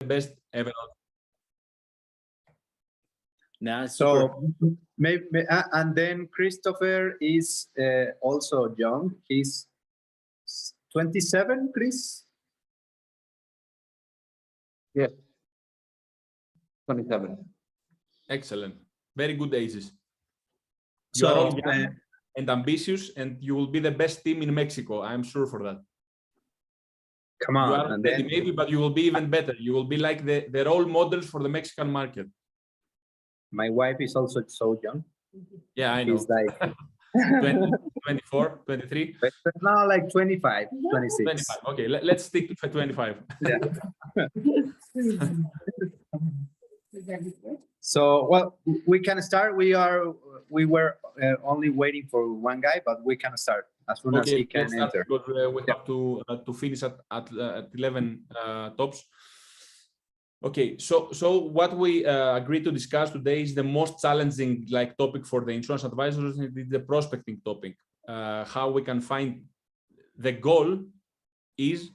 best ever. Nah, so maybe, and then Christopher is also young. He's 27, Chris? Yes. 27. Excellent. Very good ages. You So, are all young and ambitious, and you will be the best team in Mexico. I'm sure for that. come on. You are and ready, then, maybe, but you will be even better. You will be like the role models for the Mexican market. my wife is also so young. Yeah, I know. She's like 20, 24, 23? no, like 25, 26. 25. Okay, let's stick to 25. Yeah. So, well, we can start. We were only waiting for one guy, but we can start as soon as he can let's start enter. because we have to finish at 11 tops. Okay, so what we agreed to discuss today is the most challenging topic for the insurance advisors, the prospecting topic. How we can find, the goal is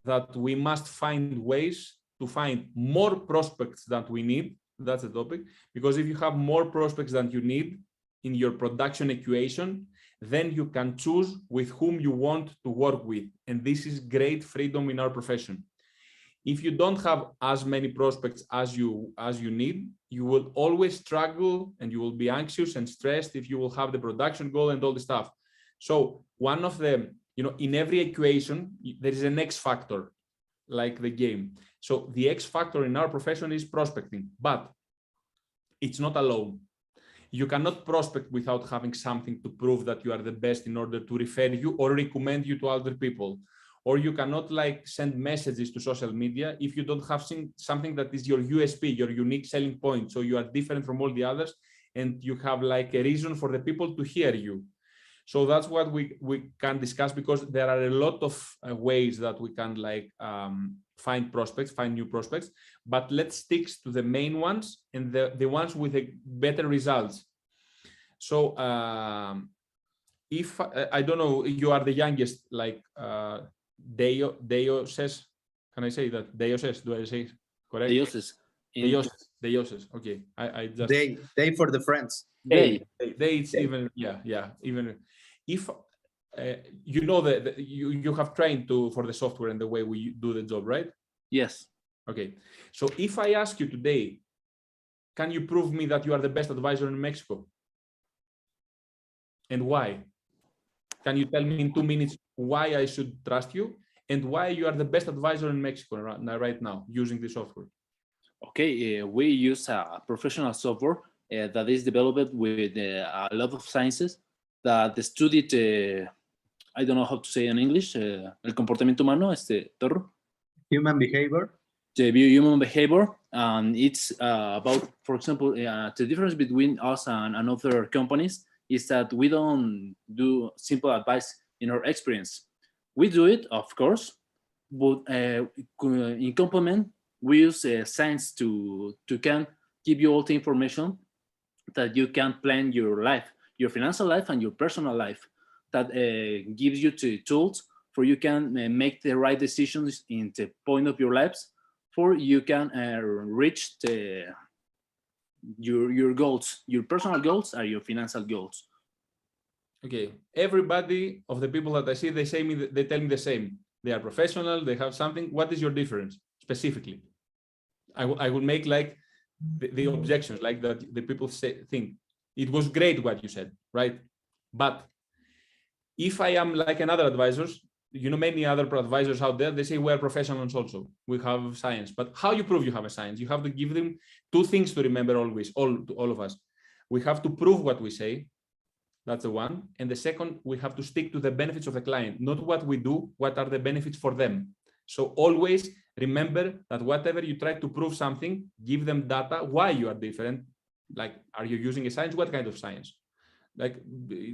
that we must find ways to find more prospects than we need. That's the topic, because if you have more prospects than you need in your production equation, then you can choose with whom you want to work with. And this is great freedom in our profession. If you don't have as many prospects as you need, you will always struggle and you will be anxious and stressed if you will have the production goal and all the stuff. So one of the, in every equation, there is an X factor, like the game. So the X factor in our profession is prospecting, but it's not alone. You cannot prospect without having something to prove that you are the best in order to refer you or recommend you to other people. Or you cannot send messages to social media if you don't have something that is your USP, your unique selling point. So you are different from all the others and you have a reason for the people to hear you. So that's what we can discuss, because there are a lot of ways that we can find prospects, find new prospects, but let's stick to the main ones and the ones with the better results. So if I don't know, you are the youngest, Deo says, can I say that? Deo says, do I say correct? Deuses. Okay. I just They for the friends. They it's even even if you know that you have trained for the software and the way we do the job, right? Yes. Okay. So if I ask you today, can you prove me that you are the best advisor in Mexico? And why? Can you tell me in 2 minutes why I should trust you and why you are the best advisor in Mexico right now using the software? Okay, we use a professional software that is developed with a lot of sciences that studied, I don't know how to say in English, el comportamiento humano, Torro? Human behavior. The human behavior, and it's about, for example, the difference between us and other companies is that we don't do simple advice in our experience. We do it, of course, but in complement, we use science to can give you all the information that you can plan your life, your financial life and your personal life, that gives you the tools for you can make the right decisions in the point of your lives, for you can reach your goals. Your personal goals are your financial goals. Okay, everybody of the people that I see, they tell me the same. They are professional, they have something. What is your difference specifically? I will make the objections, that the people think it was great what you said, right? But if I am like another advisors, many other advisors out there, they say we're professionals also, we have science. But how you prove you have a science? You have to give them 2 things to remember always, all of us. We have to prove what we say. That's the one. And the second, we have to stick to the benefits of the client, not what we do, what are the benefits for them. So always remember that whatever you try to prove something, give them data, why you are different. Are you using a science? What kind of science?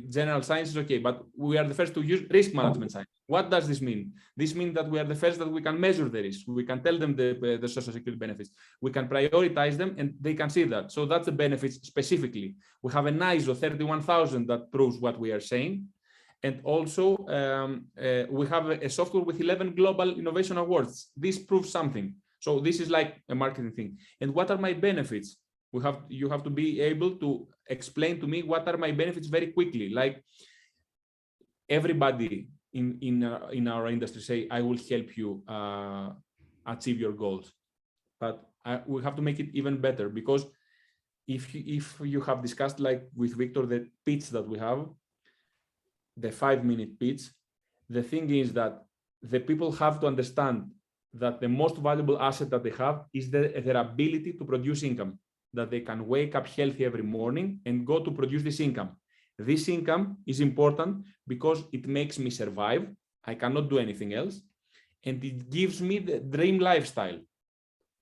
General science is okay, but we are the first to use risk management science. What does this mean? This means that we are the first that we can measure the risk. We can tell them the social security benefits. We can prioritize them and they can see that. So that's the benefits specifically. We have an ISO 31000 that proves what we are saying. And also we have a software with 11 global innovation awards. This proves something. So this is like a marketing thing. And what are my benefits? You have to be able to explain to me what are my benefits very quickly. Like everybody in our industry say, I will help you achieve your goals. But we have to make it even better, because if you have discussed, like with Victor, the pitch that we have, the 5-minute pitch, the thing is that the people have to understand that the most valuable asset that they have is their ability to produce income, that they can wake up healthy every morning and go to produce this income. This income is important because it makes me survive. I cannot do anything else. And it gives me the dream lifestyle.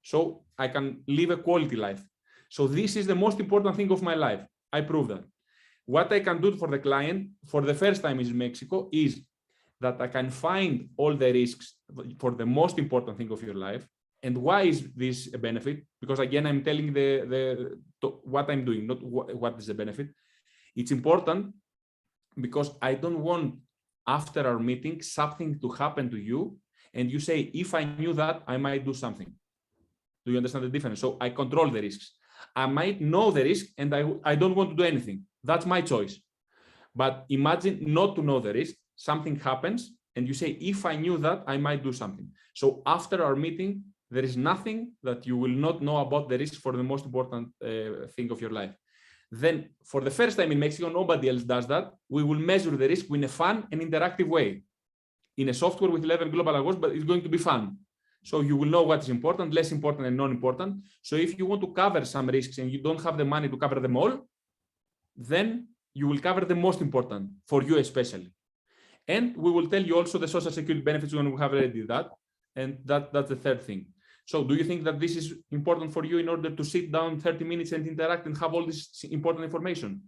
So I can live a quality life. So this is the most important thing of my life. I prove that. What I can do for the client for the first time in Mexico is that I can find all the risks for the most important thing of your life. And why is this a benefit? Because again, I'm telling what I'm doing, not what is the benefit. It's important because I don't want after our meeting something to happen to you and you say, if I knew that, I might do something. Do you understand the difference? So I control the risks. I might know the risk and I don't want to do anything. That's my choice. But imagine not to know the risk, something happens and you say, if I knew that, I might do something. So after our meeting, there is nothing that you will not know about the risk for the most important thing of your life. Then for the first time in Mexico, nobody else does that. We will measure the risk in a fun and interactive way. In a software with 11 global awards, but it's going to be fun. So you will know what is important, less important, and non-important. So if you want to cover some risks and you don't have the money to cover them all, then you will cover the most important for you especially. And we will tell you also the social security benefits when we have already that. And that's the third thing. So do you think that this is important for you in order to sit down 30 minutes and interact and have all this important information?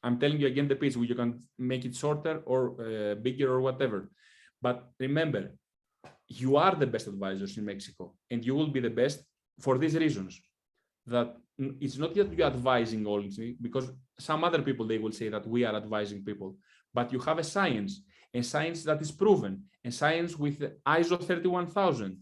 I'm telling you again the pitch, you can make it shorter or bigger or whatever. But remember, you are the best advisors in Mexico and you will be the best for these reasons. That it's not that you're advising only, because some other people, they will say that we are advising people, but you have a science, and science that is proven, and science with ISO 31000,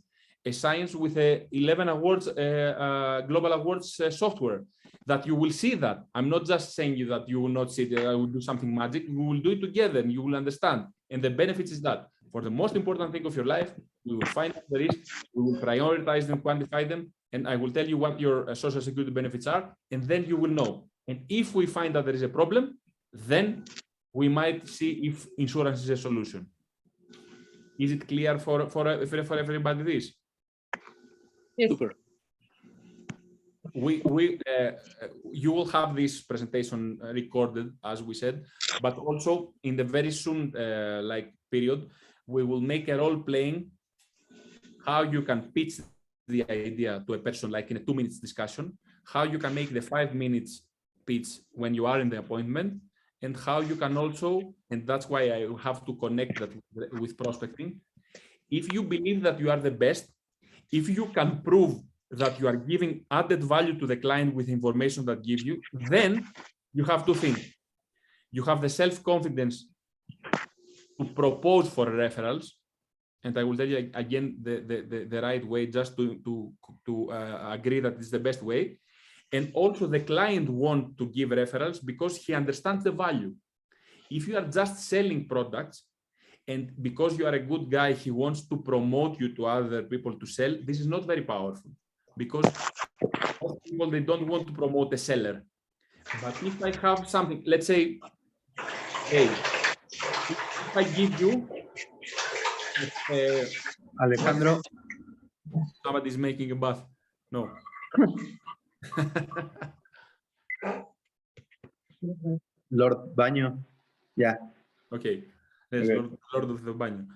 a science with 11 awards, global awards software, that you will see that. I'm not just saying you that you will not see that I will do something magic. We will do it together and you will understand. And the benefits is that for the most important thing of your life, we will find out the risks, we will prioritize them, quantify them, and I will tell you what your social security benefits are, and then you will know. And if we find that there is a problem, then we might see if insurance is a solution. Is it clear for everybody this? Yes. Super. You will have this presentation recorded, as we said, but also in the very soon period, we will make a role playing how you can pitch the idea to a person, like in a 2 minutes discussion, how you can make the 5 minutes pitch when you are in the appointment, and how you can also, and that's why I have to connect that with prospecting. If you believe that you are the best, if you can prove that you are giving added value to the client with information that give you, then you have to think. You have the self-confidence to propose for referrals, and I will tell you again the right way, just to agree that it's the best way. And also the client wants to give referrals because he understands the value. If you are just selling products, and because you are a good guy, he wants to promote you to other people to sell, this is not very powerful, because most people, they don't want to promote a seller. But if I have something, let's say, hey, if I give you, Alejandro, somebody's making a bath. No. Lord Baño. Yeah. Okay. There's Okay. Lord of the Baño.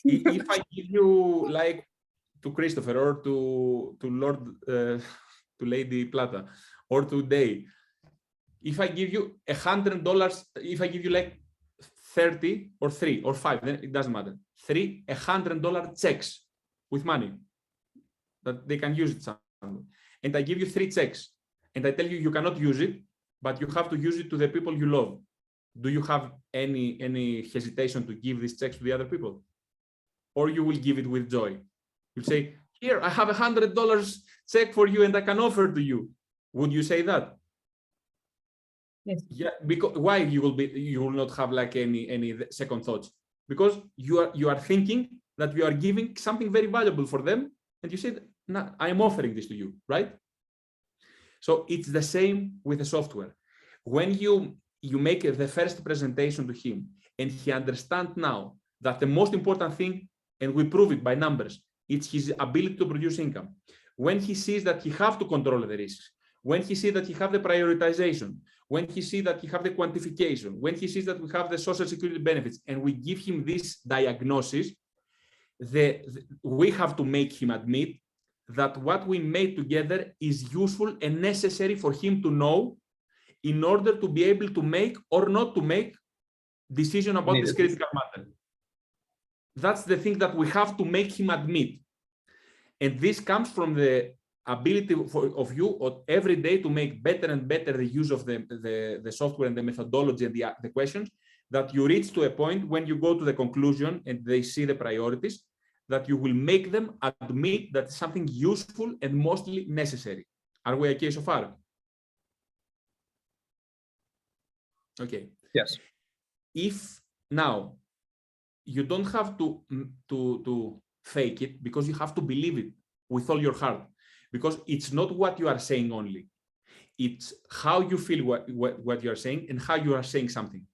If I give you, like, to Christopher or to Lord, to Lady Plata, or today, if I give you $100, if I give you like 30 or 3 or 5, then it doesn't matter. 3 $100 checks with money that they can use it somewhere. And I give you 3 checks and I tell you, you cannot use it, but you have to use it to the people you love. Do you have any hesitation to give these checks to the other people? Or you will give it with joy? You'll say, here, I have $100 check for you and I can offer to you. Would you say that? Yes. Yeah, because why you will not have like any second thoughts? Because you are thinking that you are giving something very valuable for them, and you said, "No, I am offering this to you," right? So it's the same with the software. When you make the first presentation to him, and he understands now that the most important thing, and we prove it by numbers, it's his ability to produce income. When he sees that he have to control the risks, when he sees that he have the prioritization, when he sees that he have the quantification, when he sees that we have the social security benefits, and we give him this diagnosis, we have to make him admit that what we made together is useful and necessary for him to know in order to be able to make or not to make decision about this critical matter. That's the thing that we have to make him admit. And this comes from the ability of you every day to make better and better the use of the software and the methodology and the questions, that you reach to a point when you go to the conclusion and they see the priorities, that you will make them admit that something useful and mostly necessary. Are we okay so far? Okay. Yes. If now you don't have to fake it, because you have to believe it with all your heart, because it's not what you are saying only, it's how you feel what you are saying and how you are saying something.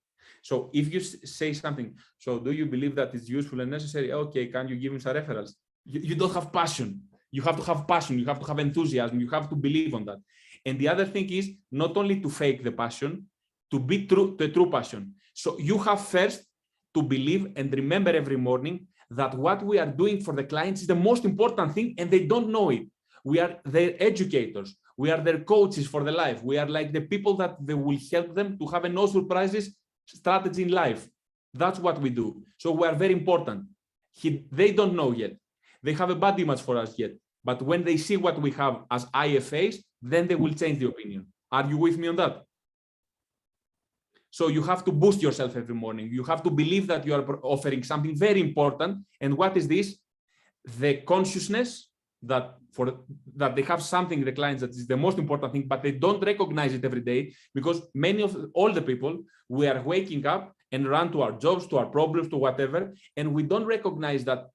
So if you say something, so do you believe that it's useful and necessary? Okay, can you give me some referrals? You don't have passion. You have to have passion. You have to have enthusiasm. You have to believe on that. And the other thing is not only to fake the passion, to be true, the true passion. So you have first to believe and remember every morning that what we are doing for the clients is the most important thing, and they don't know it. We are their educators. We are their coaches for the life. We are like the people that they will help them to have a no surprises strategy in life. That's what we do. So we are very important. They don't know yet. They have a bad image for us yet. But when they see what we have as IFAs, then they will change the opinion. Are you with me on that? So you have to boost yourself every morning. You have to believe that you are offering something very important. And what is this? The consciousness that they have something, the clients, that is the most important thing, but they don't recognize it every day, because all the people, we are waking up and run to our jobs, to our problems, to whatever, and we don't recognize that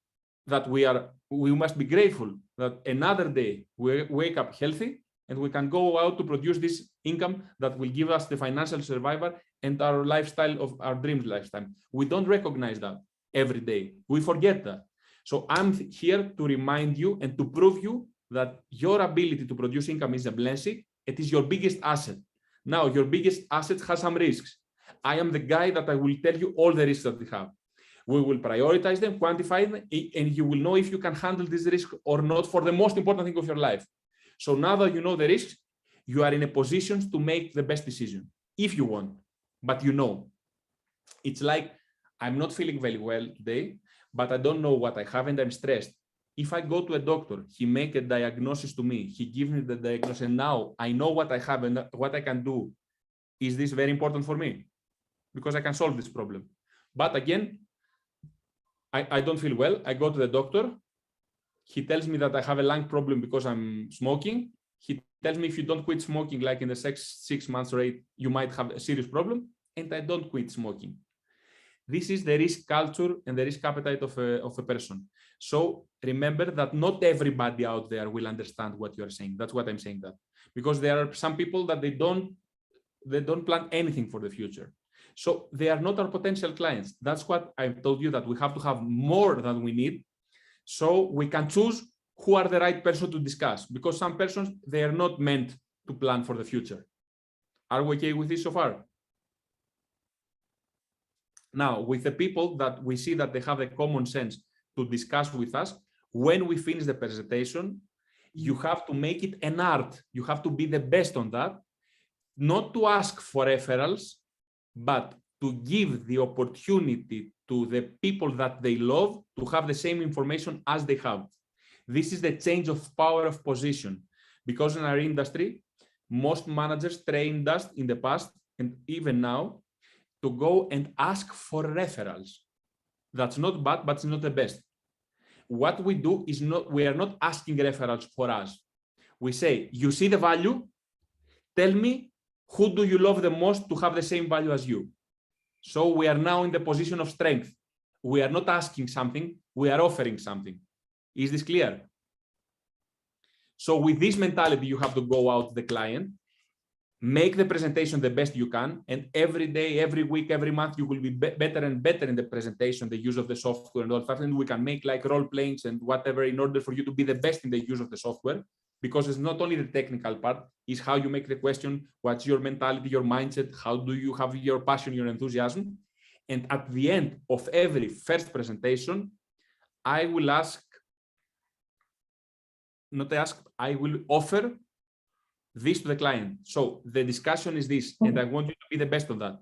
we must be grateful that another day we wake up healthy and we can go out to produce this income that will give us the financial survival and our lifestyle of our dreams lifestyle. We don't recognize that every day. We forget that. So I'm here to remind you and to prove you that your ability to produce income is a blessing. It is your biggest asset. Now, your biggest asset has some risks. I am the guy that I will tell you all the risks that we have. We will prioritize them, quantify them, and you will know if you can handle this risk or not for the most important thing of your life. So now that you know the risks, you are in a position to make the best decision, if you want. But you know, it's like, I'm not feeling very well today, but I don't know what I have and I'm stressed. If I go to a doctor, he make a diagnosis to me, he gives me the diagnosis, and now I know what I have and what I can do. Is this very important for me? Because I can solve this problem. But again, I don't feel well. I go to the doctor. He tells me that I have a lung problem because I'm smoking. He tells me if you don't quit smoking, like in the 6 months rate, you might have a serious problem. And I don't quit smoking. This is the risk culture and the risk appetite of a person. So remember that not everybody out there will understand what you are saying. That's what I'm saying that. Because there are some people that they don't plan anything for the future. So they are not our potential clients. That's what I told you, that we have to have more than we need. So we can choose who are the right person to discuss, because some persons, they are not meant to plan for the future. Are we okay with this so far? Now, with the people that we see that they have the common sense to discuss with us, when we finish the presentation, you have to make it an art. You have to be the best on that, not to ask for referrals, but to give the opportunity to the people that they love to have the same information as they have. This is the change of power of position, because in our industry, most managers trained us in the past and even now to go and ask for referrals. That's not bad, but it's not the best. what we do is we are not asking referrals for us. We say, you see the value, tell me, who do you love the most to have the same value as you? So we are now in the position of strength. We are not asking something, we are offering something. Is this clear? So with this mentality, you have to go out to the client, make the presentation the best you can, and every day, every week, every month, you will be better and better in the presentation, the use of the software and all that. And we can make like role playings and whatever in order for you to be the best in the use of the software, because it's not only the technical part, it's how you make the question, what's your mentality, your mindset, how do you have your passion, your enthusiasm. And at the end of every first presentation, I will I will offer this to the client. So the discussion is this, and I want you to be the best of that.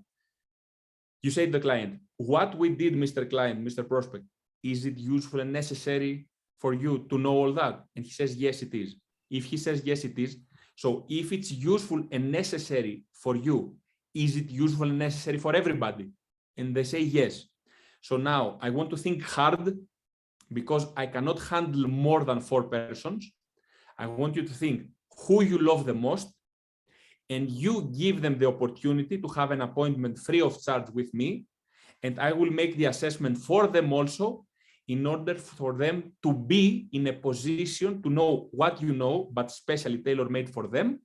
You say to the client, what we did, Mr. Client, Mr. Prospect, is it useful and necessary for you to know all that? And he says, yes, it is. If he says, yes, it is. So if it's useful and necessary for you, is it useful and necessary for everybody? And they say, yes. So now I want to think hard, because I cannot handle more than 4 persons. I want you to think who you love the most, and you give them the opportunity to have an appointment free of charge with me, and I will make the assessment for them also, in order for them to be in a position to know what you know, but specially tailor-made for them,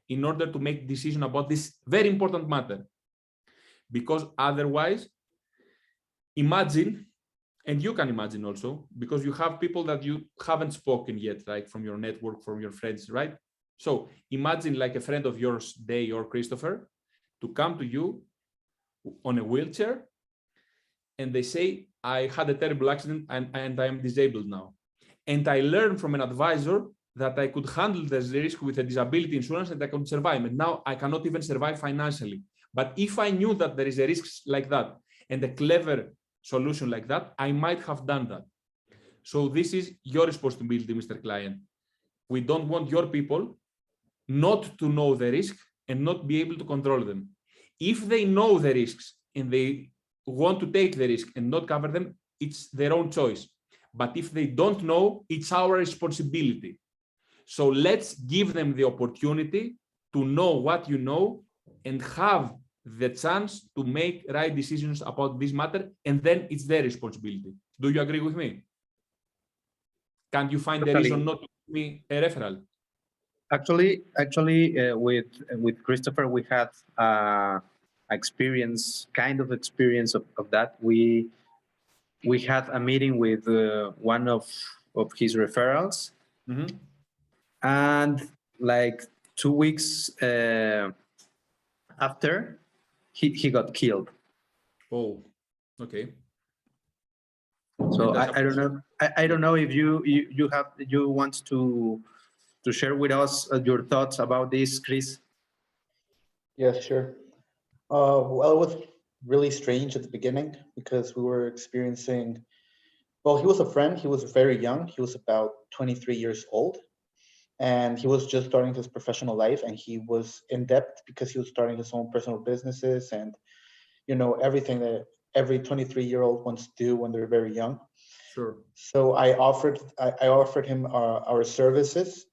in order to make decision about this very important matter. Because otherwise, imagine, and you can imagine also, because you have people that you haven't spoken yet, right, from your network, from your friends, right? So imagine like a friend of yours, Day or Christopher, to come to you on a wheelchair, and they say, I had a terrible accident and I am disabled now. And I learned from an advisor that I could handle this risk with a disability insurance and I could survive. And now I cannot even survive financially. But if I knew that there is a risk like that and a clever solution like that, I might have done that. So this is your responsibility, Mr. Client. We don't want your people not to know the risk and not be able to control them. If they know the risks and they want to take the risk and not cover them, it's their own choice. But if they don't know, it's our responsibility. So let's give them the opportunity to know what you know and have the chance to make right decisions about this matter, and then it's their responsibility. Do you agree with me? Can you find a reason not to give me a referral? Actually, with Christopher, we had experience of that. We had a meeting with one of his referrals, and like 2 weeks after, he got killed. Oh, okay. So I don't know. I don't know if you want to share with us your thoughts about this, Chris. Yes, sure. Well, it was really strange at the beginning because we were experiencing, well, he was a friend. He was very young. He was about 23 years old, and he was just starting his professional life, and he was in debt because he was starting his own personal businesses and, you know, everything that every 23-year-old wants to do when they're very young. Sure. So I offered him our services.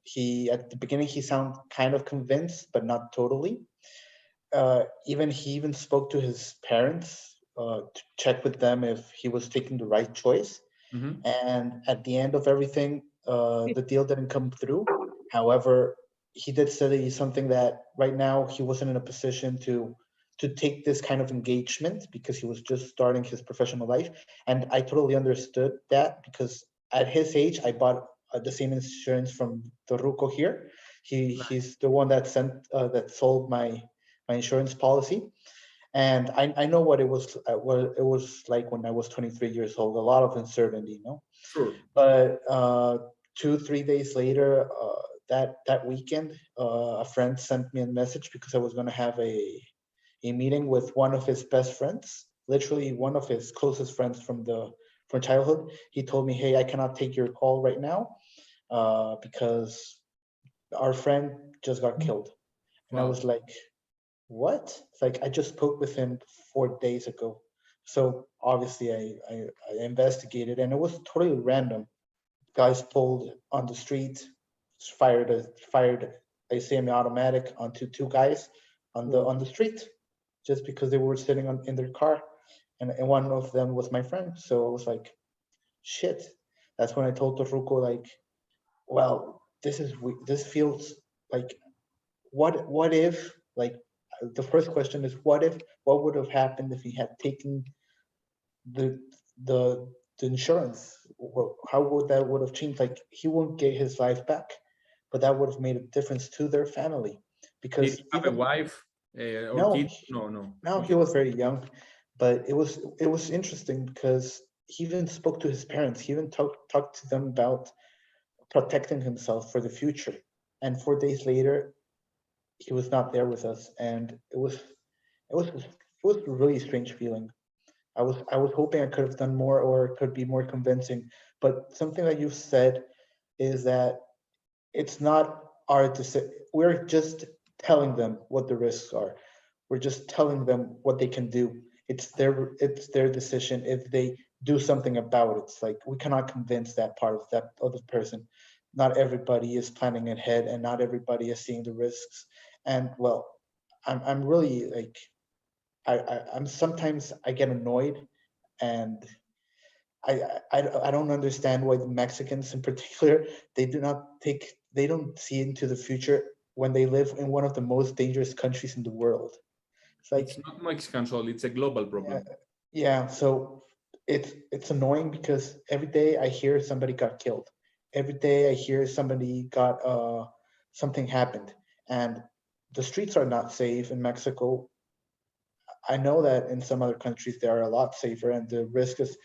At the beginning, he sounded kind of convinced, but not totally. He even spoke to his parents to check with them if he was taking the right choice. And at the end of everything, the deal didn't come through. However, he did say something that right now he wasn't in a position to take this kind of engagement because he was just starting his professional life. And I totally understood that, because at his age, I bought the same insurance from the Ruco here. He's the one that sold my insurance policy. And I know what it was like when I was 23 years old, a lot of uncertainty, you know? Sure. But 2-3 days later, that weekend, a friend sent me a message because I was going to have a meeting with one of his best friends, literally one of his closest friends from childhood. He told me, hey, I cannot take your call right now because our friend just got killed. And Wow. I was like, what? It's like, I just spoke with him 4 days ago. So obviously I investigated, and it was totally random. guys pulled on the street, fired a semi-automatic onto two guys on the street, just because they were sitting in their car, and one of them was my friend. So I was like, shit. That's when I told Torruco, like, well, this feels like, what if, like, the first question is, what would have happened if he had taken the insurance? How would have changed? Like, he won't get his life back, but that would have made a difference to their family. Because did he have a wife or no, kids? No. no, he was very young, but it was interesting because he even spoke to his parents. He even talked to them about protecting himself for the future. And 4 days later, he was not there with us, and it was a really strange feeling. I was hoping I could have done more or could be more convincing. But something that you've said is that it's not our decision. We're just telling them what the risks are. We're just telling them what they can do. It's their decision if they do something about it. It's like, we cannot convince that part of that other person. Not everybody is planning ahead, and not everybody is seeing the risks. And well, I'm really like, I'm sometimes I get annoyed, and I don't understand why the Mexicans in particular, they don't see into the future when they live in one of the most dangerous countries in the world. It's like, It's not Mexican soul, it's a global problem. yeah, so it's annoying because every day I hear somebody got killed. Every day I hear somebody got something happened, and the streets are not safe in Mexico. I know that in some other countries they are a lot safer and the risk is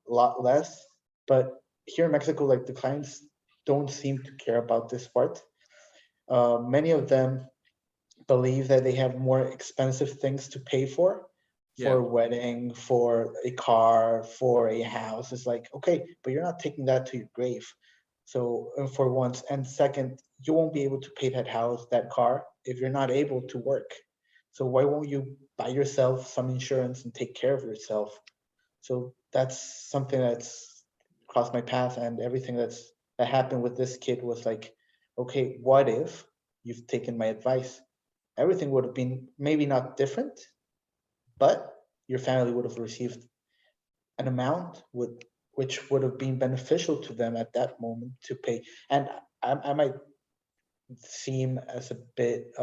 a lot less, but here in Mexico, like, the clients don't seem to care about this part. Many of them believe that they have more expensive things to pay for a wedding, for a car, for a house. It's like, okay, but you're not taking that to your grave. So for once, and second, you won't be able to pay that house, that car, if you're not able to work. So why won't you buy yourself some insurance and take care of yourself? So that's something that's crossed my path, and everything that happened with this kid was like, okay, what if you've taken my advice? Everything would have been maybe not different, but your family would have received an amount which would have been beneficial to them at that moment to pay. And I might seem as a bit,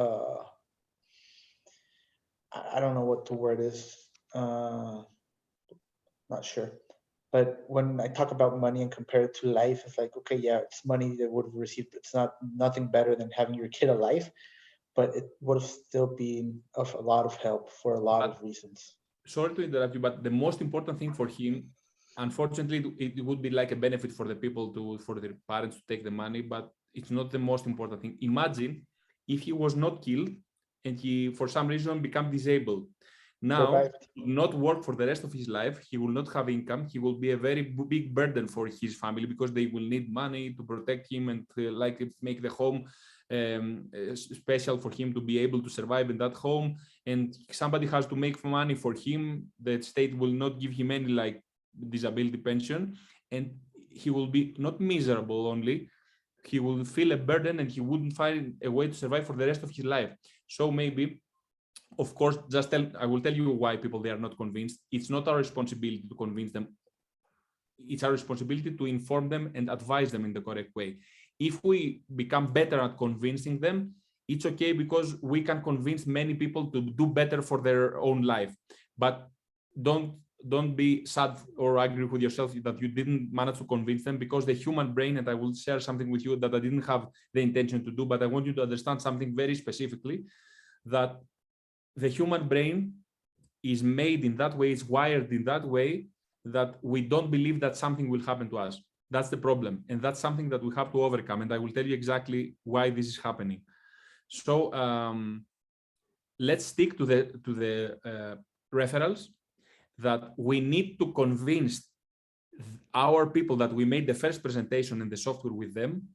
I don't know what the word is, not sure. But when I talk about money and compare it to life, it's like, okay, yeah, it's money they would have received. It's nothing better than having your kid alive, but it would have still been of a lot of help for a lot of reasons. Sorry to interrupt you, but the most important thing for him, unfortunately, it would be like a benefit for the people for their parents to take the money, but it's not the most important thing. Imagine if he was not killed and he, for some reason, become disabled. Now, he will not work for the rest of his life. He will not have income. He will be a very big burden for his family because they will need money to protect him and like make the home special for him to be able to survive in that home. And somebody has to make money for him. The state will not give him any like disability pension, and he will be not miserable only. He will feel a burden and he wouldn't find a way to survive for the rest of his life. So maybe, of course, I will tell you why people they are not convinced. It's not our responsibility to convince them. It's our responsibility to inform them and advise them in the correct way. If we become better at convincing them, it's okay because we can convince many people to do better for their own life. But don't be sad or angry with yourself that you didn't manage to convince them, because the human brain, and I will share something with you that I didn't have the intention to do, but I want you to understand something very specifically, that the human brain is made in that way, is wired in that way, that we don't believe that something will happen to us. That's the problem. And that's something that we have to overcome. And I will tell you exactly why this is happening. So let's stick to the referrals, that we need to convince our people that we made the first presentation in the software with them,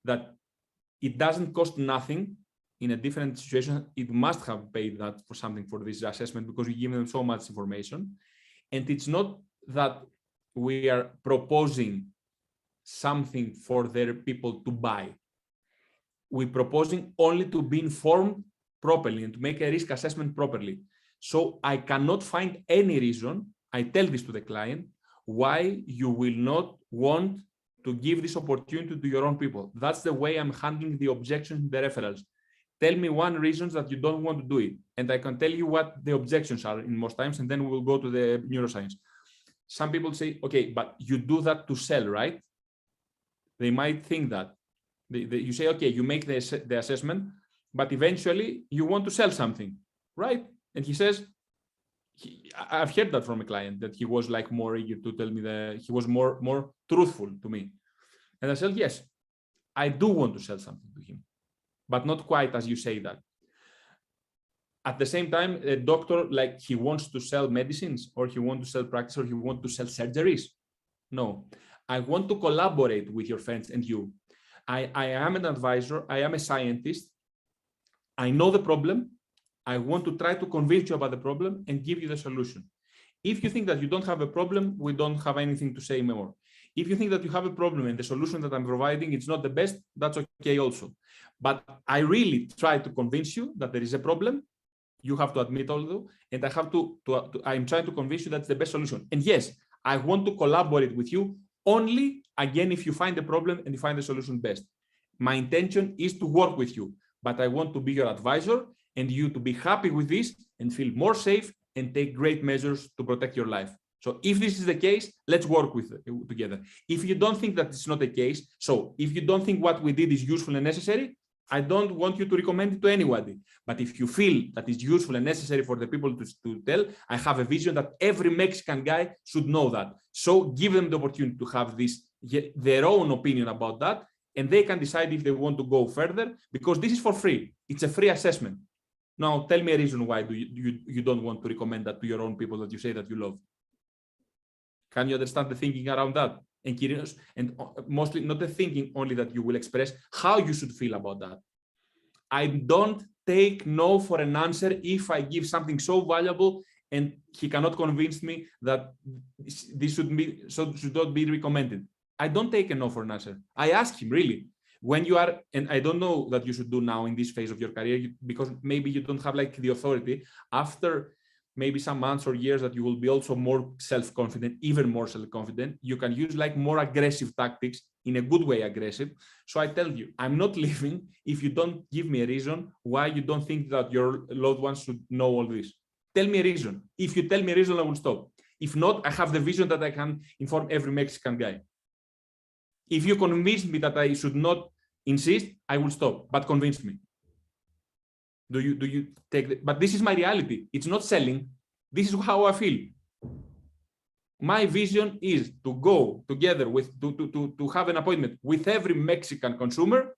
that it doesn't cost nothing. In a different situation, it must have paid that for something for this assessment, because we give them so much information. And it's not that we are proposing something for their people to buy. We're proposing only to be informed properly and to make a risk assessment properly. So I cannot find any reason, I tell this to the client, why you will not want to give this opportunity to your own people. That's the way I'm handling the objections, the referrals. Tell me one reason that you don't want to do it. And I can tell you what the objections are in most times, and then we'll go to the neuroscience. Some people say, okay, but you do that to sell, right? They might think that. You say, okay, you make the assessment, but eventually you want to sell something, right? And he says, I've heard that from a client, that he was like more eager to tell me that he was more truthful to me. And I said, yes, I do want to sell something to him, but not quite as you say that. At the same time, a doctor, like he wants to sell medicines, or he wants to sell practice, or he wants to sell surgeries. No, I want to collaborate with your friends and you. I am an advisor, I am a scientist, I know the problem, I want to try to convince you about the problem and give you the solution. If you think that you don't have a problem, we don't have anything to say more. If you think that you have a problem and the solution that I'm providing it's not the best, that's okay also. But I really try to convince you that there is a problem. You have to admit although, and I'm trying to convince you that's the best solution. And yes, I want to collaborate with you only, again, if you find the problem and you find the solution best. My intention is to work with you, but I want to be your advisor and you to be happy with this and feel more safe and take great measures to protect your life. So if this is the case, let's work together. If you don't think that it's not the case, so if you don't think what we did is useful and necessary, I don't want you to recommend it to anybody. But if you feel that it's useful and necessary for the people to tell, I have a vision that every Mexican guy should know that. So give them the opportunity to have their own opinion about that, and they can decide if they want to go further, because this is for free. It's a free assessment. Now, tell me a reason why you don't want to recommend that to your own people that you say that you love. Can you understand the thinking around that? And mostly not the thinking only that you will express, how you should feel about that. I don't take no for an answer if I give something so valuable and he cannot convince me that this should not be recommended. I don't take a no for an answer. I ask him, really, when you are, and I don't know that you should do now in this phase of your career, because maybe you don't have like the authority. After maybe some months or years that you will be also more self-confident, even more self-confident, you can use like more aggressive tactics, in a good way aggressive. So I tell you, I'm not leaving if you don't give me a reason why you don't think that your loved ones should know all this. Tell me a reason. If you tell me a reason, I will stop. If not, I have the vision that I can inform every Mexican guy. If you convince me that I should not insist, I will stop, but convince me. Do you take but this is my reality. It's not selling. This is how I feel. My vision is to go together with, to have an appointment with every Mexican consumer,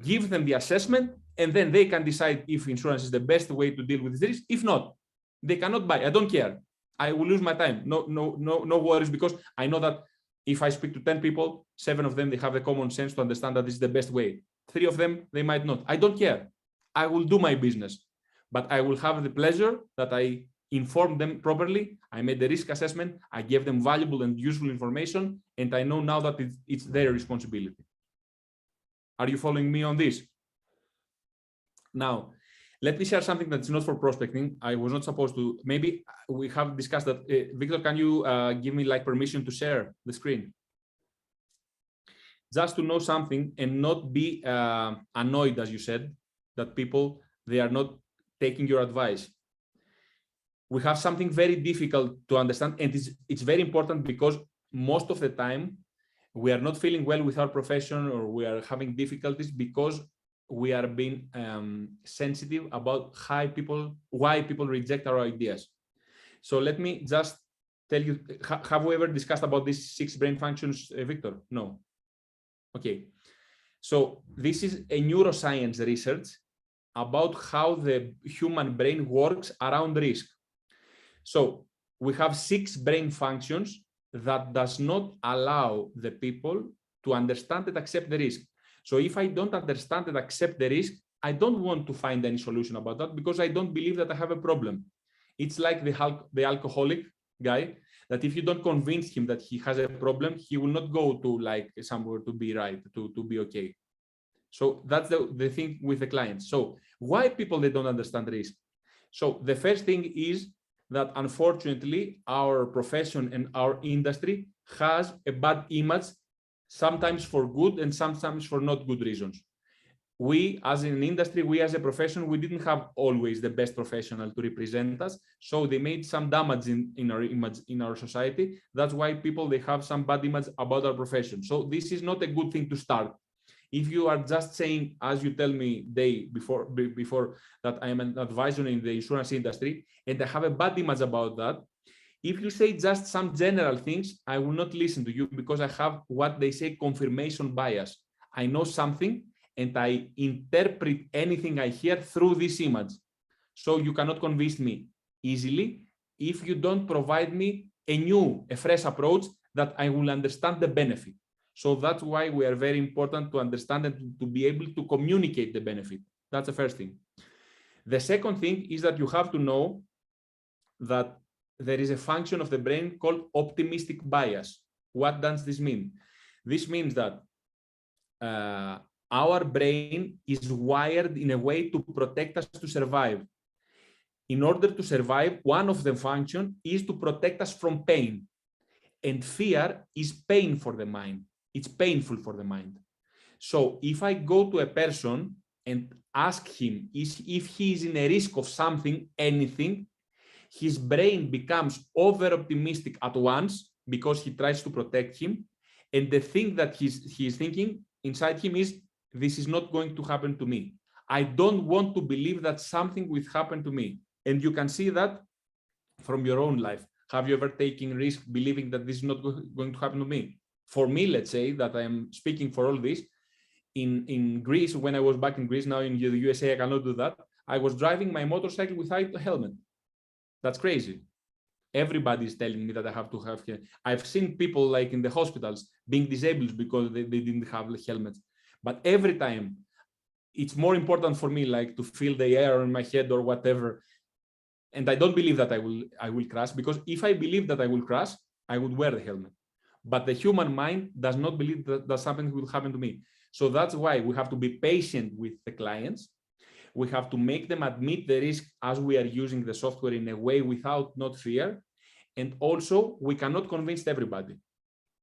give them the assessment, and then they can decide if insurance is the best way to deal with this. If not, they cannot buy. I don't care. I will lose my time. No worries, because I know that if I speak to 10 people, 7 of them, they have the common sense to understand that this is the best way. 3 of them, they might not. I don't care. I will do my business, but I will have the pleasure that I informed them properly. I made the risk assessment. I gave them valuable and useful information, and I know now that it's their responsibility. Are you following me on this? Now, let me share something that's not for prospecting. I was not supposed to. Maybe we have discussed that. Victor, can you give me like permission to share the screen? Just to know something and not be annoyed, as you said, that people, they are not taking your advice. We have something very difficult to understand, and it's very important, because most of the time we are not feeling well with our profession, or we are having difficulties because we are being sensitive about why people reject our ideas. So let me just tell you, have we ever discussed about these 6 brain functions, Victor? No. Okay. So this is a neuroscience research about how the human brain works around risk. So we have 6 brain functions that does not allow the people to understand and accept the risk. So if I don't understand and accept the risk, I don't want to find any solution about that, because I don't believe that I have a problem. It's like the alcoholic guy that if you don't convince him that he has a problem, he will not go to like somewhere to be right, to be okay. So that's the thing with the clients. So why people, they don't understand risk? So the first thing is that unfortunately our profession and our industry has a bad image, sometimes for good and sometimes for not good reasons. We as an industry, we as a profession, we didn't have always the best professional to represent us. So they made some damage in our image, in our society. That's why people, they have some bad image about our profession. So this is not a good thing to start. If you are just saying, as you tell me day before that I am an advisor in the insurance industry and I have a bad image about that, if you say just some general things, I will not listen to you because I have what they say confirmation bias. I know something and I interpret anything I hear through this image. So you cannot convince me easily if you don't provide me a fresh approach that I will understand the benefit. So that's why we are very important to understand and to be able to communicate the benefit. That's the first thing. The second thing is that you have to know that there is a function of the brain called optimistic bias. What does this mean? This means that our brain is wired in a way to protect us to survive. In order to survive, one of the functions is to protect us from pain. And fear is pain for the mind. It's painful for the mind. So if I go to a person and ask him if he is in a risk of something, anything, his brain becomes over-optimistic at once because he tries to protect him. And the thing that he's thinking inside him is, this is not going to happen to me. I don't want to believe that something will happen to me. And you can see that from your own life. Have you ever taken risk believing that this is not going to happen to me? For me, let's say that I am speaking for all this. In Greece, when I was back in Greece, now in the USA, I cannot do that. I was driving my motorcycle without a helmet. That's crazy. Everybody is telling me that I have to have here. I've seen people like in the hospitals being disabled because they didn't have helmets. But every time, it's more important for me like to feel the air on my head or whatever. And I don't believe that I will crash, because if I believe that I will crash, I would wear the helmet. But the human mind does not believe that something will happen to me. So that's why we have to be patient with the clients. We have to make them admit the risk as we are using the software in a way without not fear. And also, we cannot convince everybody.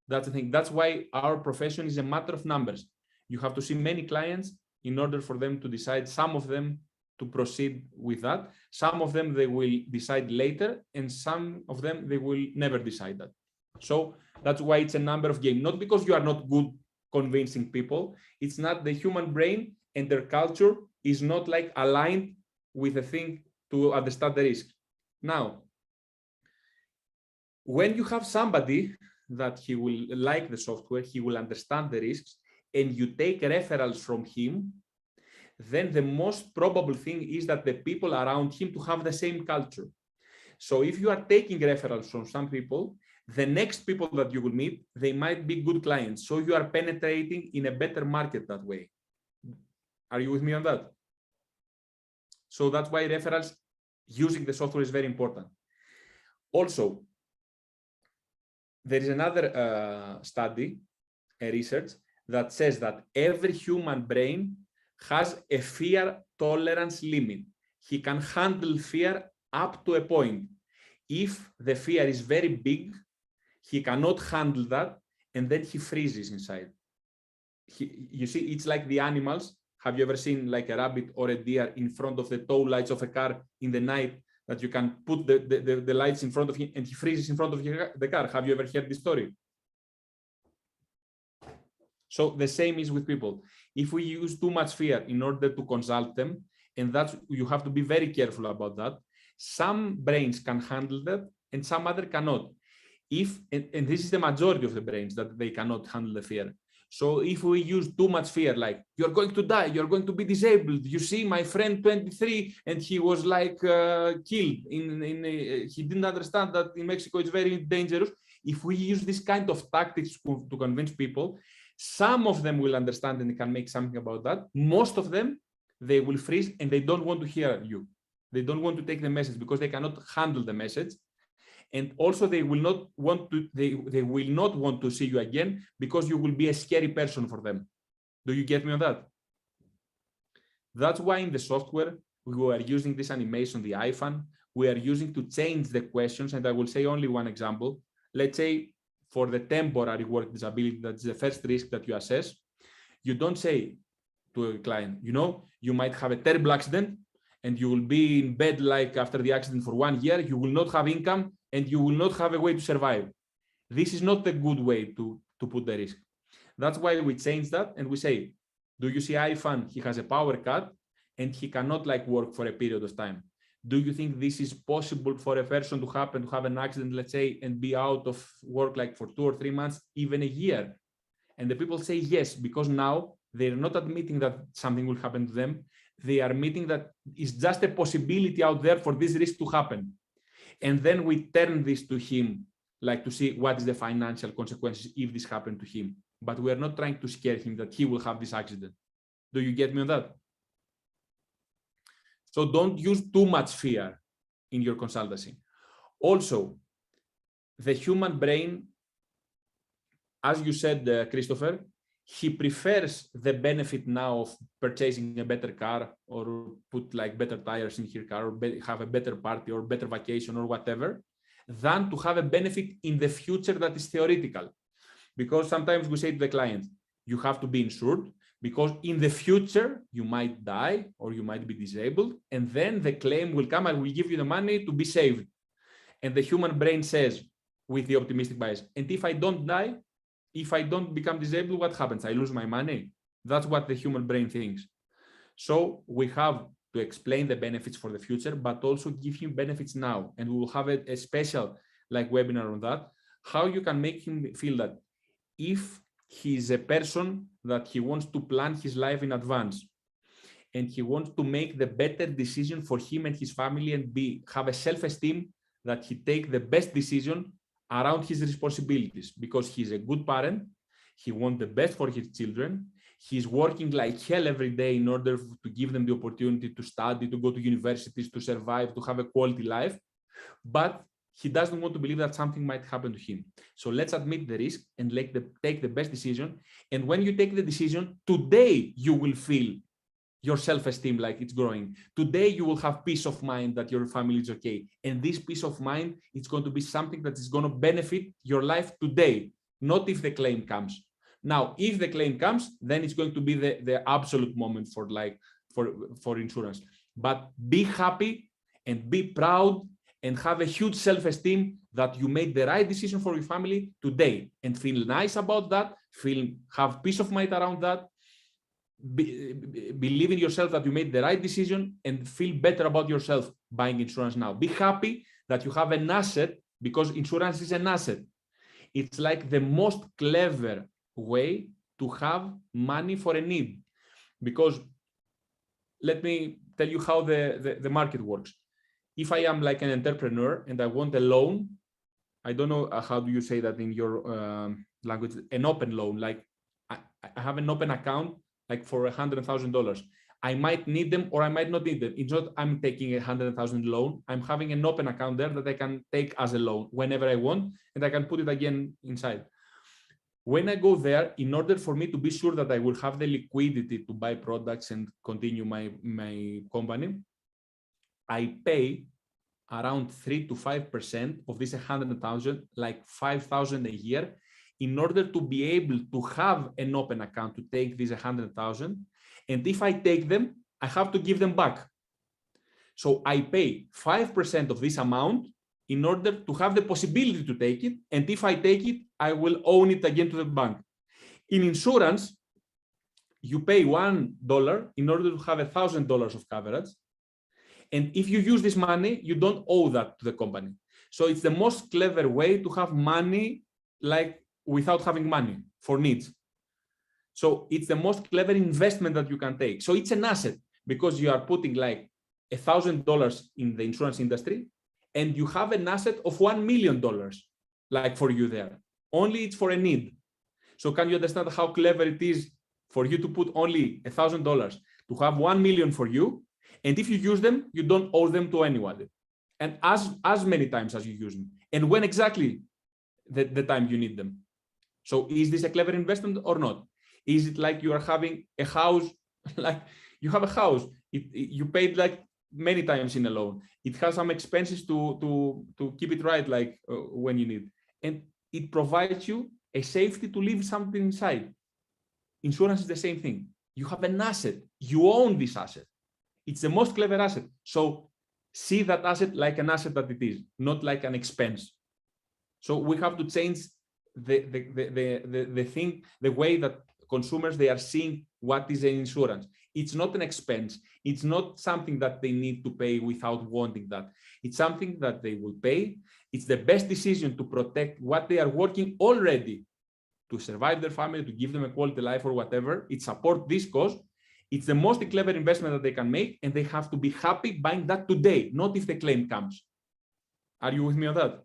That's the thing. That's why our profession is a matter of numbers. You have to see many clients in order for them to decide, some of them to proceed with that. Some of them, they will decide later, and some of them, they will never decide that. So that's why it's a number of game, not because you are not good convincing people. It's not the human brain and their culture is not like aligned with the thing to understand the risk. Now, when you have somebody that he will like the software, he will understand the risks, and you take referrals from him, then the most probable thing is that the people around him to have the same culture. So if you are taking referrals from some people, the next people that you will meet, they might be good clients. So you are penetrating in a better market that way. Are you with me on that? So that's why referrals using the software is very important. Also, there is another study, a research, that says that every human brain has a fear tolerance limit. He can handle fear up to a point. If the fear is very big, he cannot handle that, and then he freezes inside. You see, it's like the animals. Have you ever seen like a rabbit or a deer in front of the tow lights of a car in the night, that you can put the lights in front of him and he freezes in front of the car? Have you ever heard this story? So the same is with people. If we use too much fear in order to consult them, and that's, you have to be very careful about that. Some brains can handle that and some other cannot. And this is the majority of the brains that they cannot handle the fear. So if we use too much fear, like you're going to die, you're going to be disabled. You see my friend 23 and he was like killed. He didn't understand that in Mexico it's very dangerous. If we use this kind of tactics to convince people, some of them will understand and can make something about that. Most of them, they will freeze and they don't want to hear you. They don't want to take the message because they cannot handle the message. And also they will not want to see you again because you will be a scary person for them. Do you get me on that? That's why in the software, we are using this animation, the IFAN, we are using to change the questions. And I will say only one example. Let's say for the temporary work disability, that's the first risk that you assess. You don't say to a client, you know, you might have a terrible accident and you will be in bed like after the accident for 1 year, you will not have income and you will not have a way to survive. This is not a good way to put the risk. That's why we change that and we say, do you see Ifan? He has a power cut and he cannot like work for a period of time. Do you think this is possible for a person to happen, to have an accident, let's say, and be out of work like for 2 or 3 months, even a year? And the people say yes, because now they're not admitting that something will happen to them. They are admitting that it's just a possibility out there for this risk to happen. And then we turn this to him, like to see what is the financial consequences if this happened to him. But we are not trying to scare him that he will have this accident. Do you get me on that? So don't use too much fear in your consultancy. Also, the human brain, as you said, Christopher, he prefers the benefit now of purchasing a better car or put like better tires in his car or have a better party or better vacation or whatever, than to have a benefit in the future that is theoretical. Because sometimes we say to the client, you have to be insured because in the future you might die or you might be disabled, and then the claim will come and will give you the money to be saved. And the human brain says with the optimistic bias, and if I don't die, if I don't become disabled, what happens? I lose my money. That's what the human brain thinks. So we have to explain the benefits for the future, but also give him benefits now. And we will have a special like webinar on that, how you can make him feel that if he's a person that he wants to plan his life in advance and he wants to make the better decision for him and his family and have a self-esteem that he take the best decision around his responsibilities, because he's a good parent, he wants the best for his children, he's working like hell every day in order to give them the opportunity to study, to go to universities, to survive, to have a quality life, but he doesn't want to believe that something might happen to him. So let's admit the risk and take the best decision. And when you take the decision, today you will feel your self-esteem like it's growing. Today you will have peace of mind that your family is okay. And this peace of mind, it's going to be something that is going to benefit your life today, not if the claim comes. Now, if the claim comes, then it's going to be the absolute moment for insurance. But be happy and be proud and have a huge self-esteem that you made the right decision for your family today, and feel nice about that, have peace of mind around that, believe in yourself that you made the right decision, and feel better about yourself buying insurance now. Be happy that you have an asset, because insurance is an asset. It's like the most clever way to have money for a need. Because let me tell you how the market works. If I am like an entrepreneur and I want a loan, I don't know how do you say that in your language, an open loan, like I have an open account like for $100,000. I might need them or I might not need them. It's not I'm taking $100,000 loan. I'm having an open account there that I can take as a loan whenever I want, and I can put it again inside. When I go there, in order for me to be sure that I will have the liquidity to buy products and continue my company, I pay around 3 to 5% of this 100,000, like 5,000 a year, in order to be able to have an open account to take these 100,000. And if I take them, I have to give them back. So I pay 5% of this amount in order to have the possibility to take it. And if I take it, I will own it again to the bank. In insurance, you pay $1 in order to have $1,000 of coverage. And if you use this money, you don't owe that to the company. So it's the most clever way to have money like without having money for needs. So it's the most clever investment that you can take. So it's an asset because you are putting like $1,000 in the insurance industry and you have an asset of $1 million like for you there. Only it's for a need. So can you understand how clever it is for you to put only $1,000 to have 1 million for you? And if you use them, you don't owe them to anyone. And as many times as you use them. and when exactly the time you need them. So is this a clever investment or not? Is it like you are having a house, like you have a house, you paid like many times in a loan. It has some expenses to keep it right, like when you need, and it provides you a safety to leave something inside. Insurance is the same thing. You have an asset, you own this asset. It's the most clever asset. So see that asset like an asset that it is, not like an expense. So we have to change the thing, the way that consumers, they are seeing what is an insurance. It's not an expense. It's not something that they need to pay without wanting that. It's something that they will pay. It's the best decision to protect what they are working already to survive their family, to give them a quality life or whatever. It supports this cause. It's the most clever investment that they can make, and they have to be happy buying that today, not if the claim comes. Are you with me on that?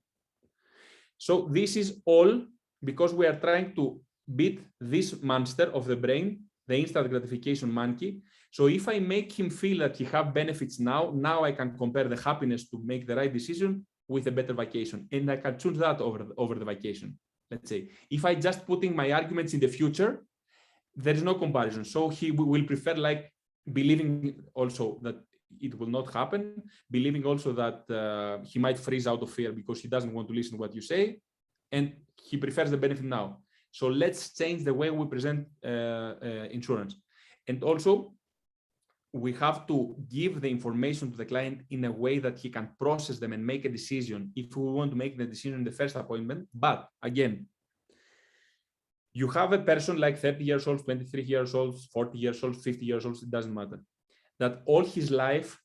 So this is all because we are trying to beat this monster of the brain, the instant gratification monkey. So if I make him feel that he has benefits now I can compare the happiness to make the right decision with a better vacation. And I can choose that over the vacation. Let's say, if I just putting my arguments in the future, there is no comparison. So he will prefer like believing also that it will not happen, believing also that he might freeze out of fear because he doesn't want to listen to what you say, and he prefers the benefit now. So let's change the way we present insurance. And also, we have to give the information to the client in a way that he can process them and make a decision if we want to make the decision in the first appointment. But again, you have a person like 30 years old, 23 years old, 40 years old, 50 years old, it doesn't matter, that all his life,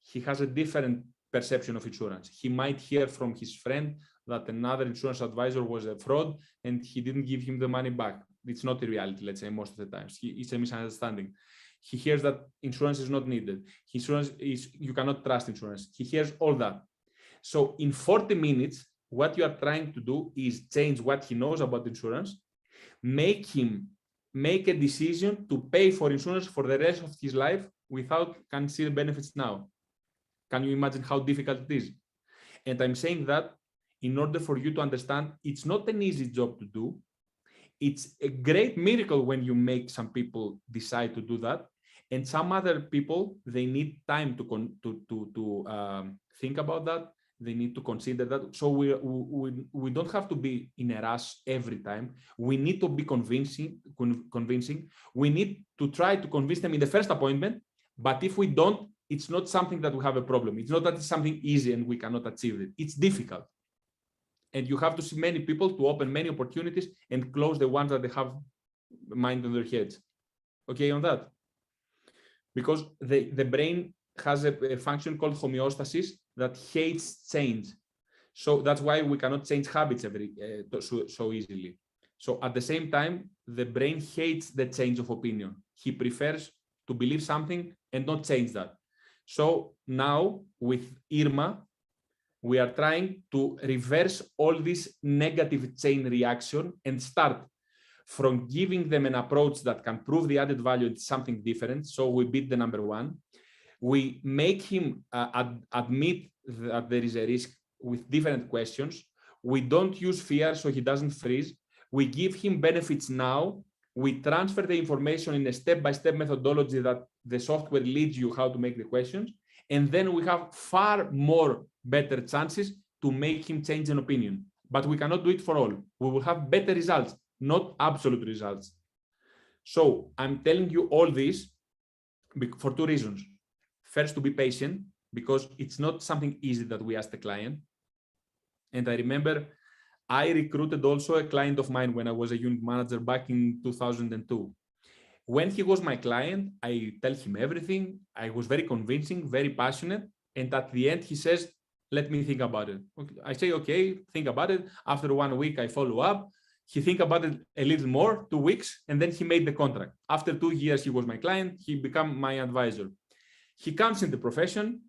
he has a different perception of insurance. He might hear from his friend that another insurance advisor was a fraud and he didn't give him the money back. It's not the reality, let's say, most of the times. It's a misunderstanding. He hears that insurance is not needed. Insurance is, you cannot trust insurance. He hears all that. So in 40 minutes, what you are trying to do is change what he knows about insurance, make him make a decision to pay for insurance for the rest of his life without considering benefits now. Can you imagine how difficult it is? And I'm saying that in order for you to understand, it's not an easy job to do. It's a great miracle when you make some people decide to do that. And some other people, they need time to think about that. They need to consider that. So we don't have to be in a rush every time. We need to be convincing. We need to try to convince them in the first appointment. But if we don't, it's not something that we have a problem. It's not that it's something easy and we cannot achieve it. It's difficult. And you have to see many people to open many opportunities and close the ones that they have mind on their heads. Okay, on that? Because the brain has a function called homeostasis that hates change. So that's why we cannot change habits so easily. So at the same time, the brain hates the change of opinion. He prefers to believe something and not change that. So now with Irma, we are trying to reverse all this negative chain reaction and start from giving them an approach that can prove the added value into something different. So we beat the number one. We make him admit that there is a risk with different questions. We don't use fear so he doesn't freeze. We give him benefits now. We transfer the information in a step-by-step methodology that the software leads you how to make the questions. And then we have far more better chances to make him change an opinion. But we cannot do it for all. We will have better results, not absolute results. So I'm telling you all this for two reasons. First, to be patient, because it's not something easy that we ask the client. And I remember I recruited also a client of mine when I was a unit manager back in 2002. When he was my client, I tell him everything. I was very convincing, very passionate. And at the end, he says, let me think about it. I say, okay, think about it. After 1 week, I follow up. He think about it a little more, 2 weeks, and then he made the contract. After 2 years, he was my client. He became my advisor. He comes in the profession.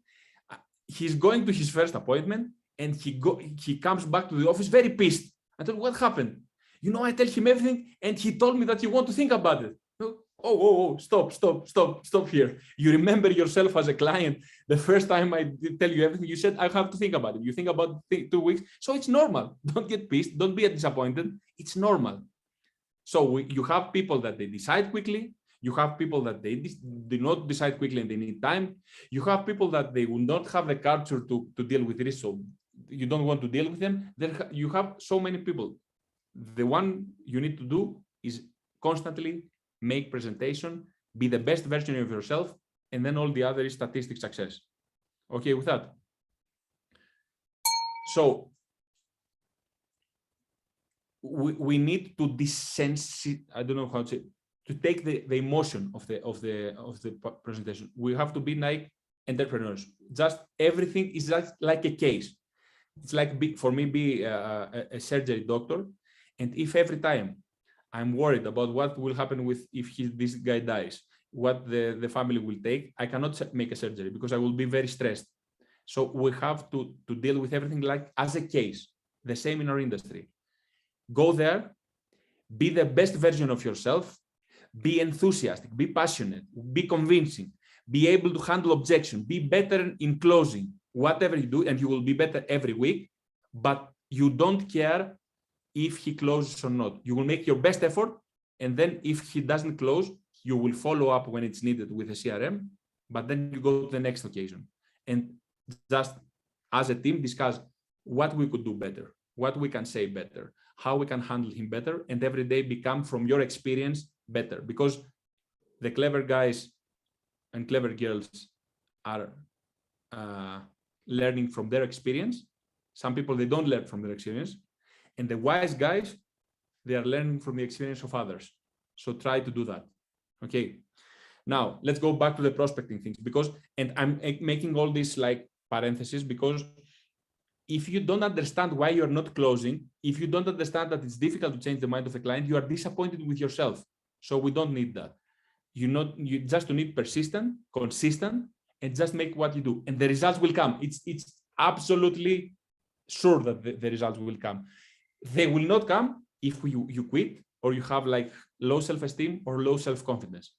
He's going to his first appointment, and he comes back to the office very pissed. I thought, what happened? You know, I tell him everything, and he told me that he want to think about it. Oh, stop here. You remember yourself as a client. The first time I did tell you everything, you said, I have to think about it. You think about 2 weeks. So it's normal. Don't get pissed. Don't be disappointed. It's normal. So you have people that they decide quickly. You have people that they do not decide quickly and they need time. You have people that they will not have the culture to deal with risk. So you don't want to deal with them. You have so many people. The one you need to do is constantly make presentation, be the best version of yourself, and then all the other is statistic success. Okay with that? So we need to desensitize, I don't know how to say, to take the emotion of the presentation. We have to be like entrepreneurs. Just everything is like a case. It's like for me be a surgery doctor, and if every time I'm worried about what will happen if this guy dies, what the family will take, I cannot make a surgery because I will be very stressed. So we have to deal with everything like as a case. The same in our industry. Go there, be the best version of yourself, be enthusiastic, be passionate, be convincing, be able to handle objection, be better in closing, whatever you do, and you will be better every week, but you don't care if he closes or not. You will make your best effort, and then if he doesn't close, you will follow up when it's needed with a CRM, but then you go to the next occasion. And just as a team, discuss what we could do better, what we can say better, how we can handle him better, and every day become from your experience better, because the clever guys and clever girls are learning from their experience. Some people, they don't learn from their experience. And the wise guys, they are learning from the experience of others. So try to do that. Okay. Now let's go back to the prospecting things, because, and I'm making all this like parentheses, because if you don't understand why you're not closing, if you don't understand that it's difficult to change the mind of the client, you are disappointed with yourself. So we don't need that. You just need persistent, consistent, and just make what you do, and the results will come. It's absolutely sure that the results will come. They will not come if you quit or you have like low self-esteem or low self-confidence.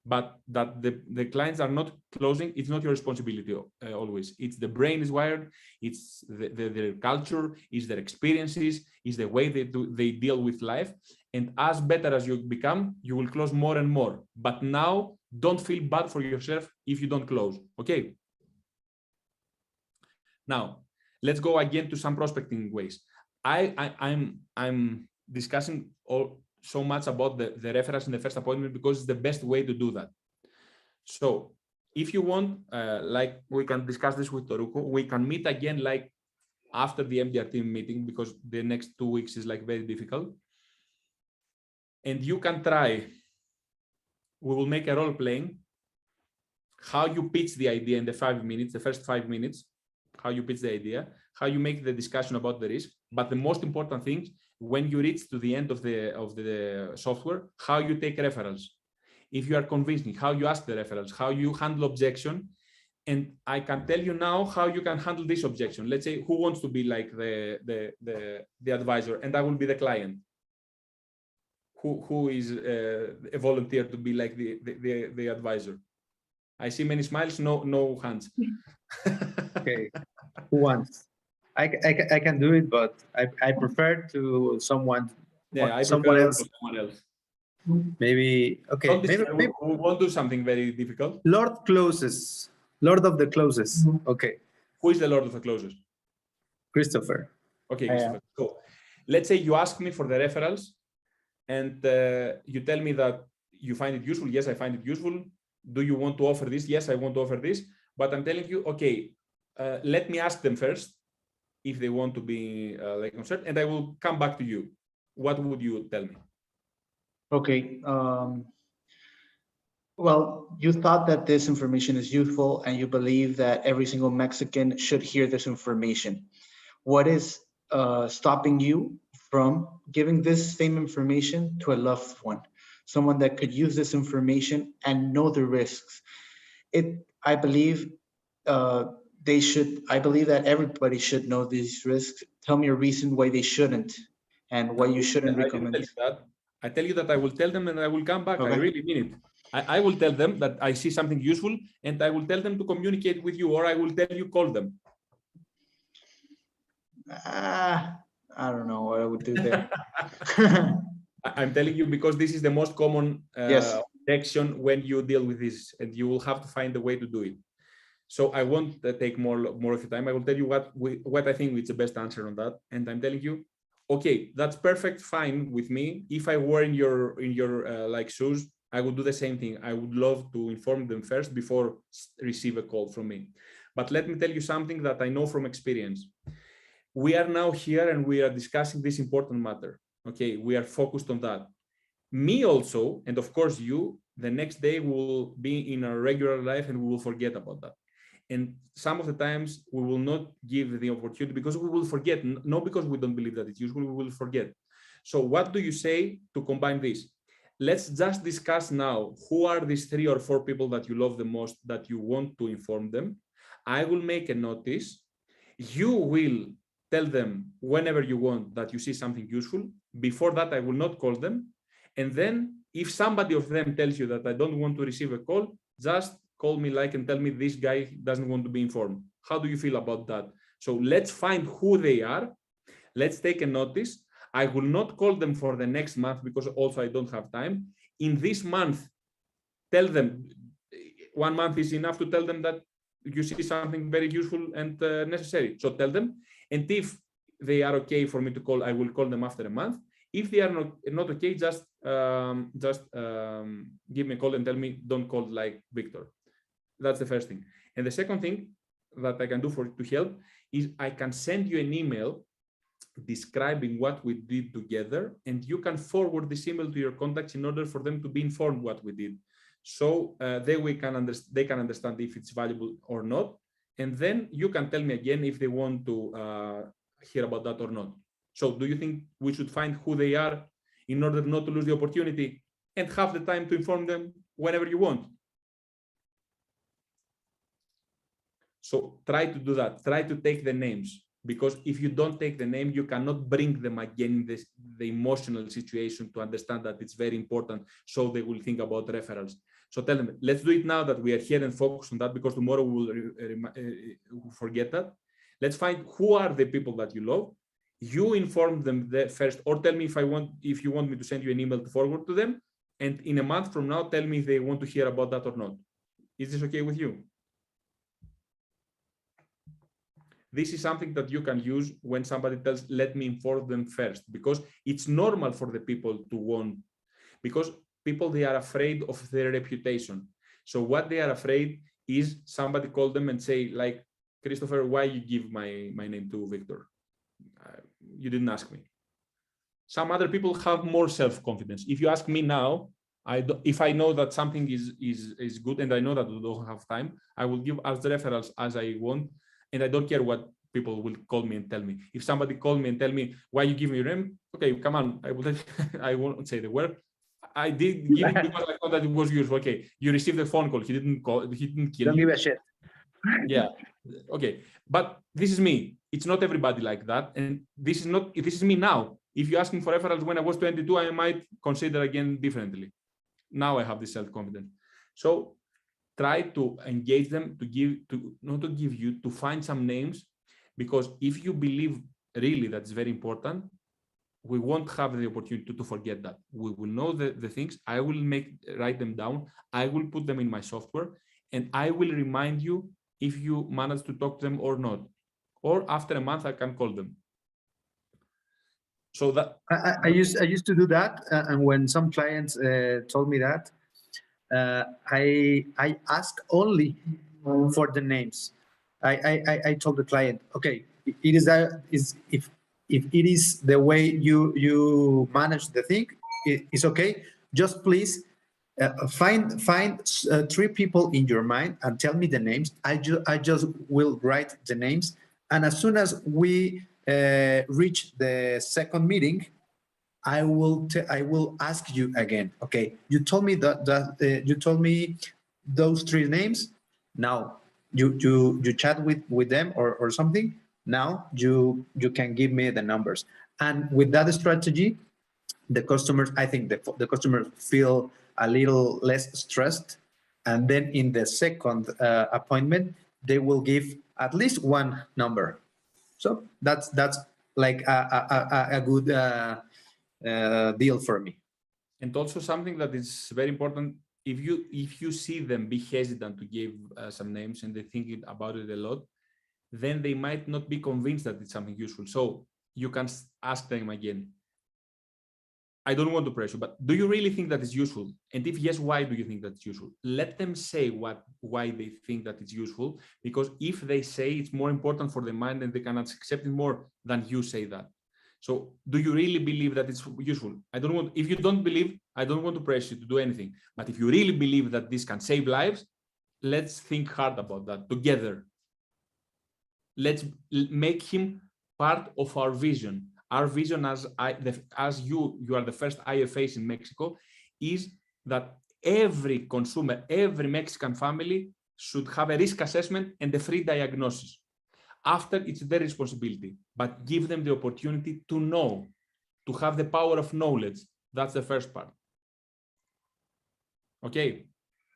But that the clients are not closing, it's not your responsibility always. It's the brain is wired, it's their culture, it's their experiences, it's the way they deal with life. And as better as you become, you will close more and more. But now, don't feel bad for yourself if you don't close, okay? Now, let's go again to some prospecting ways. I'm discussing so much about the reference in the first appointment because it's the best way to do that. So if you want, like we can discuss this with Toruko, we can meet again like after the MDR team meeting, because the next 2 weeks is like very difficult. And you can try, we will make a role playing, how you pitch the idea in the 5 minutes, the first 5 minutes, how you pitch the idea, how you make the discussion about the risk. But the most important thing, when you reach to the end of the software, how you take referrals. If you are convincing, how you ask the referrals, how you handle objection. And I can tell you now how you can handle this objection. Let's say who wants to be like the advisor, and I will be the client. Who is a volunteer to be like the advisor? I see many smiles, no hands. Okay, who wants? I can do it, but I prefer to someone. Yeah, I someone prefer else. someone else. Maybe okay. Maybe we won't do something very difficult. Lord closes. Lord of the closes. Okay. Who is the Lord of the closes? Christopher. Okay, Christopher. So let's say you ask me for the referrals, and you tell me that you find it useful. Yes, I find it useful. Do you want to offer this? Yes, I want to offer this. But I'm telling you, okay, let me ask them first if they want to be like concerned, and I will come back to you. What would you tell me? Okay. Well, you thought that this information is useful and you believe that every single Mexican should hear this information. What is stopping you from giving this same information to a loved one, someone that could use this information and know the risks? I believe I believe that everybody should know these risks. Tell me a reason why they shouldn't and why you shouldn't recommend. I tell you that I will tell them and I will come back. I Okay. really mean it. I will tell them that I see something useful and I will tell them to communicate with you, or I will tell you, call them. I don't know what I would do there. I'm telling you because this is the most common Yes. objection when you deal with this, and you will have to find a way to do it. So I won't take more of your time. I will tell you what I think is the best answer on that, and I'm telling you, okay, that's perfect, fine with me. If I were in your like shoes, I would do the same thing. I would love to inform them first before receive a call from me. But let me tell you something that I know from experience. We are now here and we are discussing this important matter. Okay, we are focused on that. Me also, and of course you, the next day will be in our regular life and we will forget about that. And some of the times we will not give the opportunity because we will forget, not because we don't believe that it's useful, we will forget. So what do you say to combine this? Let's just discuss now who are these 3 or 4 people that you love the most, that you want to inform them. I will make a notice. You will tell them whenever you want that you see something useful. Before that, I will not call them. And then if somebody of them tells you that I don't want to receive a call, just call me and tell me this guy doesn't want to be informed. How do you feel about that? So let's find who they are. Let's take a notice. I will not call them for the next month because also I don't have time. In this month, tell them, 1 month is enough to tell them that you see something very useful and necessary. So tell them. And if they are okay for me to call, I will call them after a month. If they are not okay, just give me a call and tell me, don't call like Victor. That's the first thing. And the second thing that I can do to help is I can send you an email describing what we did together, and you can forward this email to your contacts in order for them to be informed what we did. So they can understand if it's valuable or not. And then you can tell me again if they want to hear about that or not. So do you think we should find who they are in order not to lose the opportunity and have the time to inform them whenever you want? So try to do that. Try to take the names, because if you don't take the name, you cannot bring them again in the emotional situation to understand that it's very important. So they will think about referrals. So tell them, let's do it now that we are here and focus on that, because tomorrow we will forget that. Let's find who are the people that you love. You inform them first, or tell me if you want me to send you an email to forward to them. And in a month from now, tell me if they want to hear about that or not. Is this okay with you? This is something that you can use when somebody tells, let me inform them first, because it's normal for the people to want, because people, they are afraid of their reputation. So what they are afraid is somebody call them and say, like, Christopher, why you give my name to Victor? You didn't ask me. Some other people have more self-confidence. If you ask me now, if I know that something is good and I know that we don't have time, I will give as the referrals as I want. And I don't care what people will call me and tell me. If somebody call me and tell me, why you give me your name? Okay, come on. I won't say the word. I did give it because I thought that it was useful. Okay, you received a phone call. He didn't call. He didn't kill Don't you. give a shit. Yeah. Okay. But this is me. It's not everybody like that. And this is me now. If you ask me for referrals when I was 22, I might consider again differently. Now I have this self-confidence. So try to engage them, to find some names, because if you believe really that's very important, we won't have the opportunity to forget that. We will know the things. I will write them down. I will put them in my software, and I will remind you if you manage to talk to them or not. Or after a month, I can call them. So that I used to do that, and when some clients told me that, I ask only for the names. I told the client, okay, if it is the way you manage the thing, it's okay. Just please find 3 people in your mind and tell me the names. I just will write the names, and as soon as we reach the second meeting, I will ask you again. Okay, you told me you told me those 3 names. Now you chat with them or something. Now you can give me the numbers, and with that strategy, the customers, I think the customers feel a little less stressed. And then in the second appointment, they will give at least one number. So that's like a good deal for me. And also something that is very important, if you see them be hesitant to give some names and they think about it a lot, then they might not be convinced that it's something useful. So you can ask them again, I don't want to pressure, but do you really think that it's useful? And if yes, why do you think that's useful? Let them say why they think that it's useful, because if they say it's more important for the mind and they can accept it more than you say that. So do you really believe that it's useful? If you don't believe, I don't want to pressure you to do anything. But if you really believe that this can save lives, let's think hard about that together. Let's make him part of our vision. Our vision as you are the first IFAs in Mexico, is that every consumer, every Mexican family should have a risk assessment and a free diagnosis. After, it's their responsibility, but give them the opportunity to know, to have the power of knowledge. That's the first part. Okay.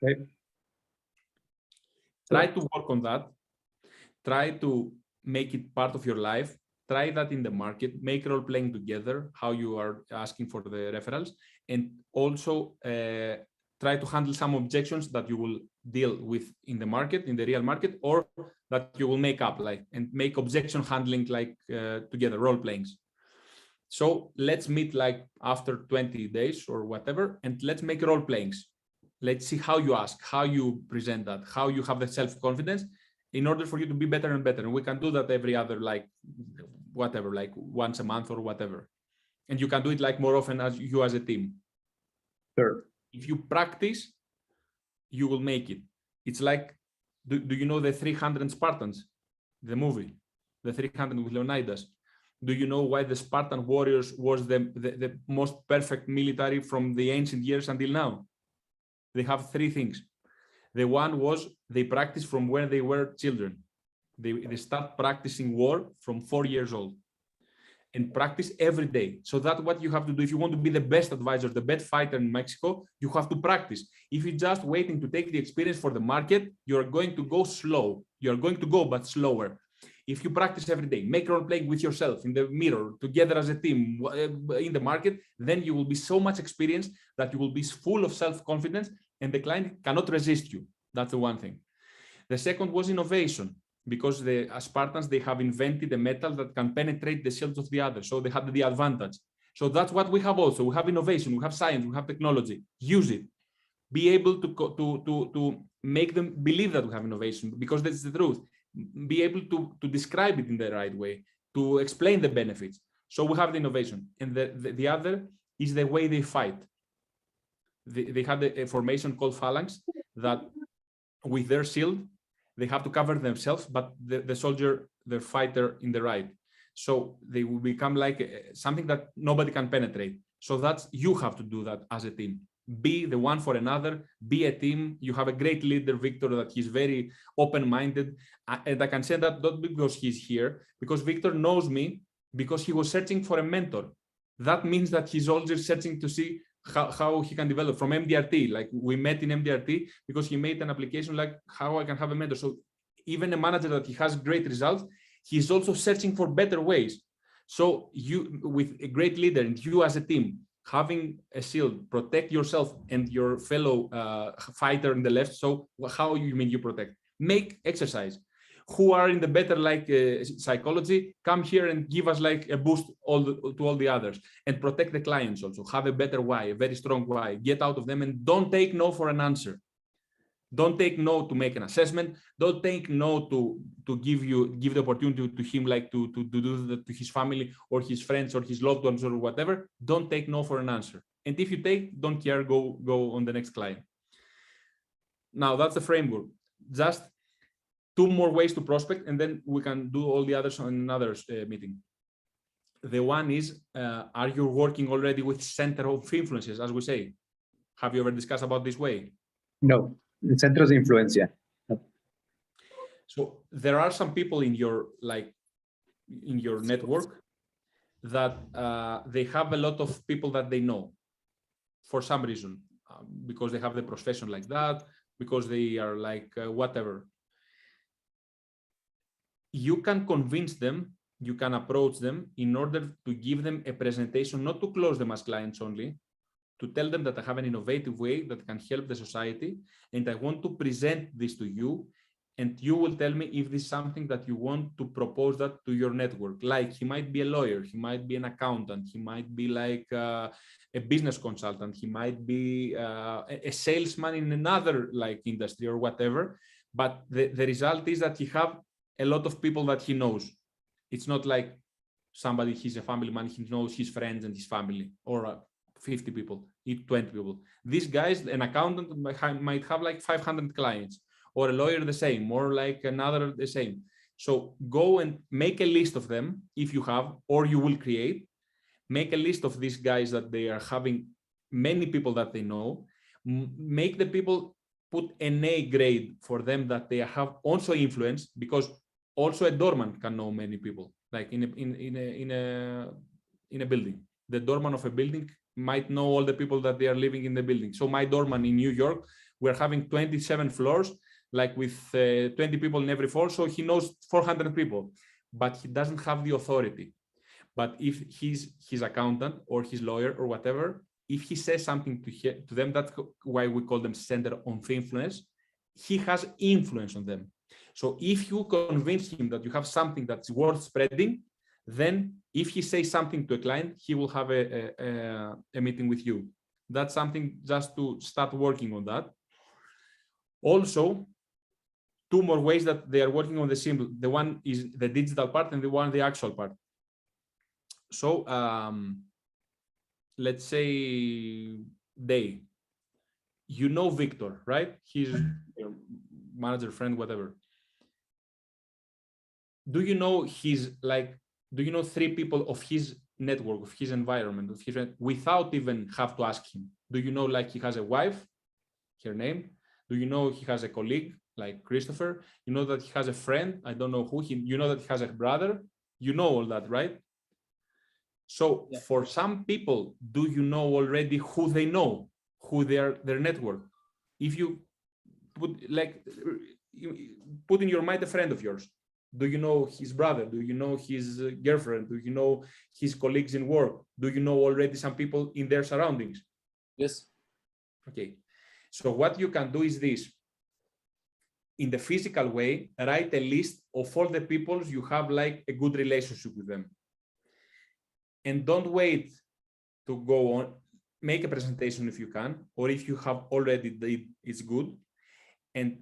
Okay. Try to work on that. Try to make it part of your life. Try that in the market, make role playing together, how you are asking for the referrals, and also try to handle some objections that you will deal with in the market, in the real market, or that you will make up, like, and make objection handling like together, role playings. So let's meet like after 20 days or whatever, and let's make role playings. Let's see how you ask, how you present that, how you have the self-confidence in order for you to be better and better. And we can do that every other, like, whatever, like once a month or whatever. And you can do it like more often as you as a team. Sure. If you practice, you will make it. It's like, do you know the 300 Spartans, the movie, the 300 with Leonidas? Do you know why the Spartan warriors was the most perfect military from the ancient years until now? They have three things. The one was they practiced from when they were children. They start practicing war from 4 years old and practice every day. So that's what you have to do. If you want to be the best advisor, the best fighter in Mexico, you have to practice. If you're just waiting to take the experience for the market, you're going to go slow. You're going to go, but slower. If you practice every day, make role playing with yourself in the mirror, together as a team in the market, then you will be so much experienced that you will be full of self-confidence and the client cannot resist you. That's the one thing. The second was innovation, because the Spartans, they have invented a metal that can penetrate the shields of the others. So they had the advantage. So that's what we have also. We have innovation, we have science, we have technology. Use it. Be able to make them believe that we have innovation, because that's the truth. Be able to describe it in the right way, to explain the benefits. So we have the innovation. And the other is the way they fight. They had a formation called phalanx that with their shield, they have to cover themselves, but the soldier, the fighter in the right. So they will become like something that nobody can penetrate. So that's, you have to do that as a team. Be the one for another, be a team. You have a great leader, Victor, that he's very open-minded. And I can say that not because he's here, because Victor knows me, because he was searching for a mentor. That means that he's always searching to see how he can develop from MDRT. Like, we met in MDRT because he made an application like how I can have a mentor. So even a manager that he has great results, he's also searching for better ways. So you, with a great leader and you as a team, having a shield, protect yourself and your fellow fighter in the left. So how you mean you protect? Make exercise. Who are in the better psychology, come here and give us like a boost to all the others, and protect the clients also. Have a better why, a very strong why. Get out of them and don't take no for an answer. Don't take no to make an assessment. Don't take no to give the opportunity to him, like to do that to his family or his friends or his loved ones or whatever. Don't take no for an answer. And if you take, don't care, go on the next client. Now that's the framework. Just 2 more ways to prospect, and then we can do all the others on another meeting. The one is, are you working already with center of influences, as we say? Have you ever discussed about this way? No, centros de influencia. No. So there are some people in your network that they have a lot of people that they know for some reason, because they have the profession like that, because they are like whatever. You can convince them, you can approach them in order to give them a presentation, not to close them as clients only, to tell them that I have an innovative way that can help the society, and I want to present this to you, and you will tell me if this is something that you want to propose that to your network. Like, he might be a lawyer, he might be an accountant, he might be like a business consultant, he might be a salesman in another like industry or whatever. But the result is that he have a lot of people that he knows. It's not like somebody, he's a family man, he knows his friends and his family, or 50 people, 20 people. These guys, an accountant might have like 500 clients, or a lawyer the same, or like another the same. So go and make a list of them if you have, or you will create, make a list of these guys that they are having many people that they know, make the people put an A grade for them that they have also influence, because also a doorman can know many people, like in a building. The doorman of a building might know all the people that they are living in the building. So my doorman in New York, we're having 27 floors, like with 20 people in every floor. So he knows 400 people, but he doesn't have the authority. But if he's his accountant or his lawyer or whatever, if he says something to them, that's why we call them center of influence, he has influence on them. So if you convince him that you have something that's worth spreading, then if he says something to a client, he will have a meeting with you. That's something just to start working on that. Also, two more ways that they are working on the symbol. The one is the digital part, and the one the actual part. So let's say Day, you know Victor, right? He's your manager, friend, whatever. Do you know do you know 3 people of his network, of his environment, of his, without even have to ask him? Do you know, like, he has a wife, her name? Do you know he has a colleague like Christopher? You know that he has a friend, I don't know who, you know that he has a brother? You know all that, right? So yeah. For some people, do you know already who they know, who their network? If you put, like, put in your mind a friend of yours. Do you know his brother? Do you know his girlfriend? Do you know his colleagues in work? Do you know already some people in their surroundings? Yes. Okay. So what you can do is this. In the physical way, write a list of all the people you have like a good relationship with them. And don't wait to go on, make a presentation if you can, or if you have already did, it's good. And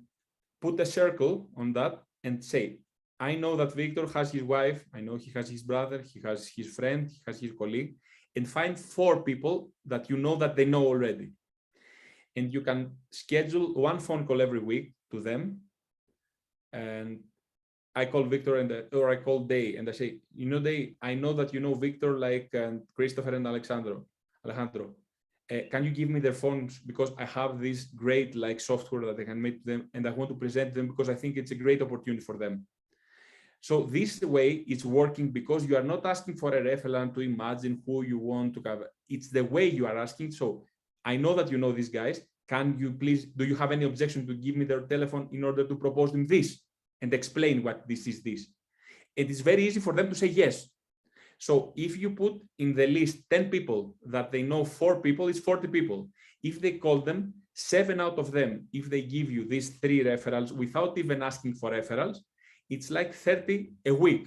put a circle on that and say, I know that Victor has his wife, I know he has his brother, he has his friend, he has his colleague, and find 4 people that you know that they know already. And you can schedule 1 phone call every week to them. And I call Victor or I call Day and I say, you know, Day, I know that you know Victor, like Christopher and Alejandro. Can you give me their phones, because I have this great like software that I can make to them, and I want to present them because I think it's a great opportunity for them. So this way it's working, because you are not asking for a referral to imagine who you want to cover. It's the way you are asking. So I know that you know these guys. Can you please, do you have any objection to give me their telephone in order to propose them this and explain what this is this? It is very easy for them to say yes. So if you put in the list 10 people that they know 4 people, it's 40 people. If they call them, 7 out of them, if they give you these 3 referrals without even asking for referrals, it's like 30 a week.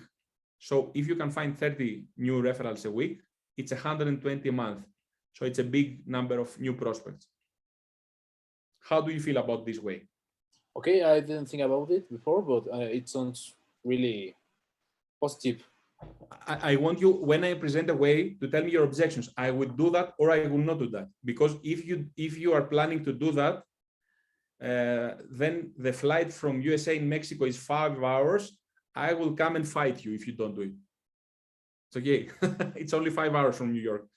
So if you can find 30 new referrals a week, it's 120 a month. So it's a big number of new prospects. How do you feel about this way? Okay, I didn't think about it before, but it sounds really positive. I want you, when I present a way, to tell me your objections. I would do that or I will not do that. Because if you are planning to do that, then the flight from USA in Mexico is 5 hours. I will come and fight you if you don't do it. It's okay. It's only 5 hours from New York.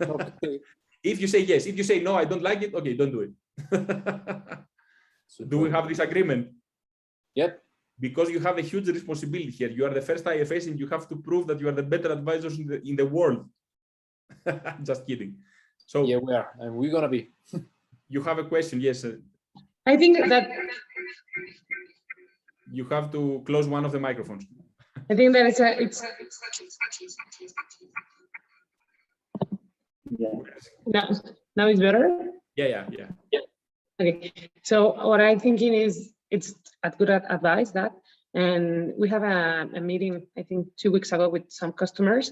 Okay. If you say yes, if you say no, I don't like it, okay, don't do it. Do we have this agreement? Yep. because you have a huge responsibility here. You are the first IFAs and you have to prove that you are the better advisors in the world. Just kidding. So Yeah, we are, and we're gonna be. you have a question? Yes. I think that You have to close one of the microphones. it's now it's better. Yeah. Okay, so what I'm thinking is it's a good advice that, and we have a meeting, I think 2 weeks ago with some customers,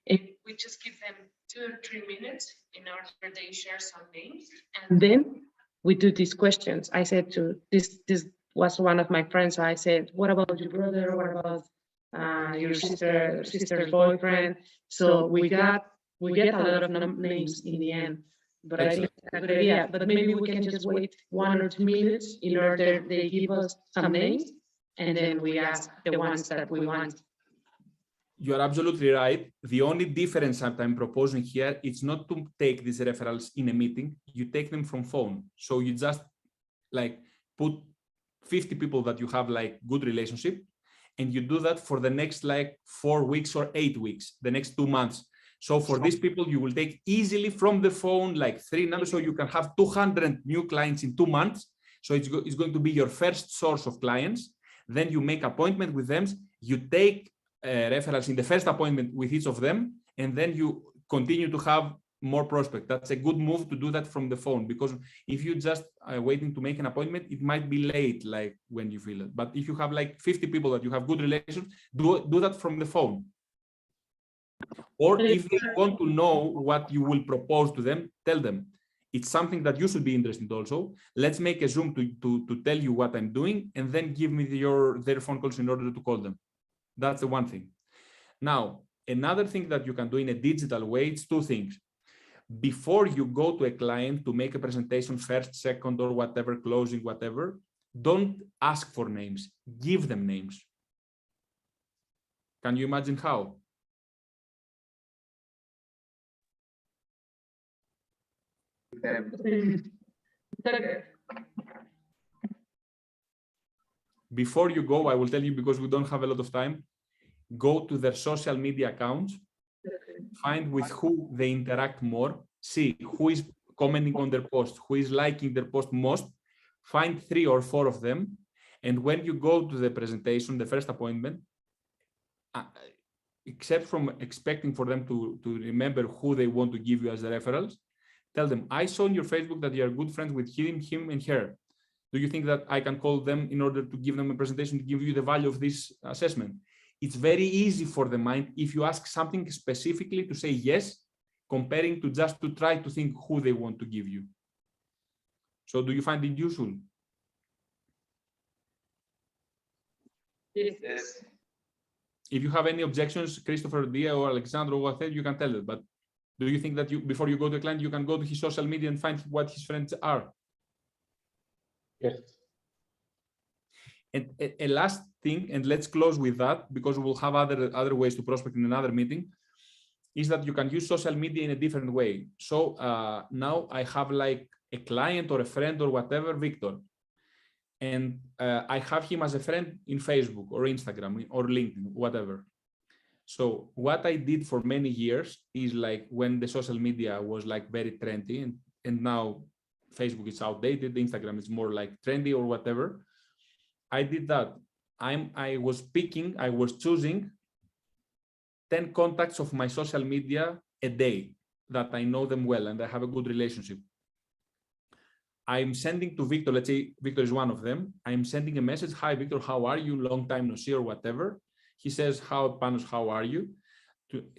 and we just give them 2 or 3 minutes in order they share some names, and then we do these questions. I said to this was one of my friends, so I said, what about your brother? What about your sister's boyfriend? So we get a lot of names in the end. But I think it's a good idea. But maybe we can just wait 1 or 2 minutes in order they give us some names, and then we ask the ones that we want. You are absolutely right. The only difference that I'm proposing here is not to take these referrals in a meeting. You take them from phone. So you just like put 50 people that you have like good relationship, and you do that for the next like 4 weeks or 8 weeks, the next 2 months. So for these people, you will take easily from the phone, like 3 numbers, so you can have 200 new clients in 2 months. So it's going to be your first source of clients. Then you make appointment with them. You take referrals in the first appointment with each of them, and then you continue to have more prospects. That's a good move to do that from the phone, because if you just are waiting to make an appointment, it might be late, like when you feel it. But if you have like 50 people that you have good relations, do that from the phone. Or if they want to know what you will propose to them, tell them. It's something that you should be interested in also. Let's make a Zoom to tell you what I'm doing, and then give me their phone calls in order to call them. That's the one thing. Now, another thing that you can do in a digital way, it's 2 things. Before you go to a client to make a presentation, first, second, or whatever, closing, whatever, don't ask for names, give them names. Can you imagine how? Before you go, I will tell you, because we don't have a lot of time, go to their social media accounts, find with who they interact more, see who is commenting on their post, who is liking their post most, find 3 or 4 of them, and when you go to the presentation, the first appointment, except from expecting for them to remember who they want to give you as the referrals, tell them, I saw on your Facebook that you are good friends with him and her. Do you think that I can call them in order to give them a presentation to give you the value of this assessment? It's very easy for the mind, if you ask something specifically, to say yes, comparing to just to try to think who they want to give you. So do you find it useful? Yes. If you have any objections, Christopher, Dia, or Alexandro, or whatever, you can tell it. But do you think that before you go to a client, you can go to his social media and find what his friends are? Yes. And a last thing, and let's close with that, because we'll have other ways to prospect in another meeting, is that you can use social media in a different way. So now I have like a client or a friend or whatever, Victor, and I have him as a friend in Facebook or Instagram or LinkedIn, whatever. So what I did for many years is, like, when the social media was like very trendy, and now Facebook is outdated, Instagram is more like trendy or whatever, I did that. I was choosing 10 contacts of my social media a day that I know them well and I have a good relationship. I'm sending to Victor, let's say Victor is one of them. I'm sending a message, hi Victor, how are you? Long time no see, or whatever. He says, Panos, how are you?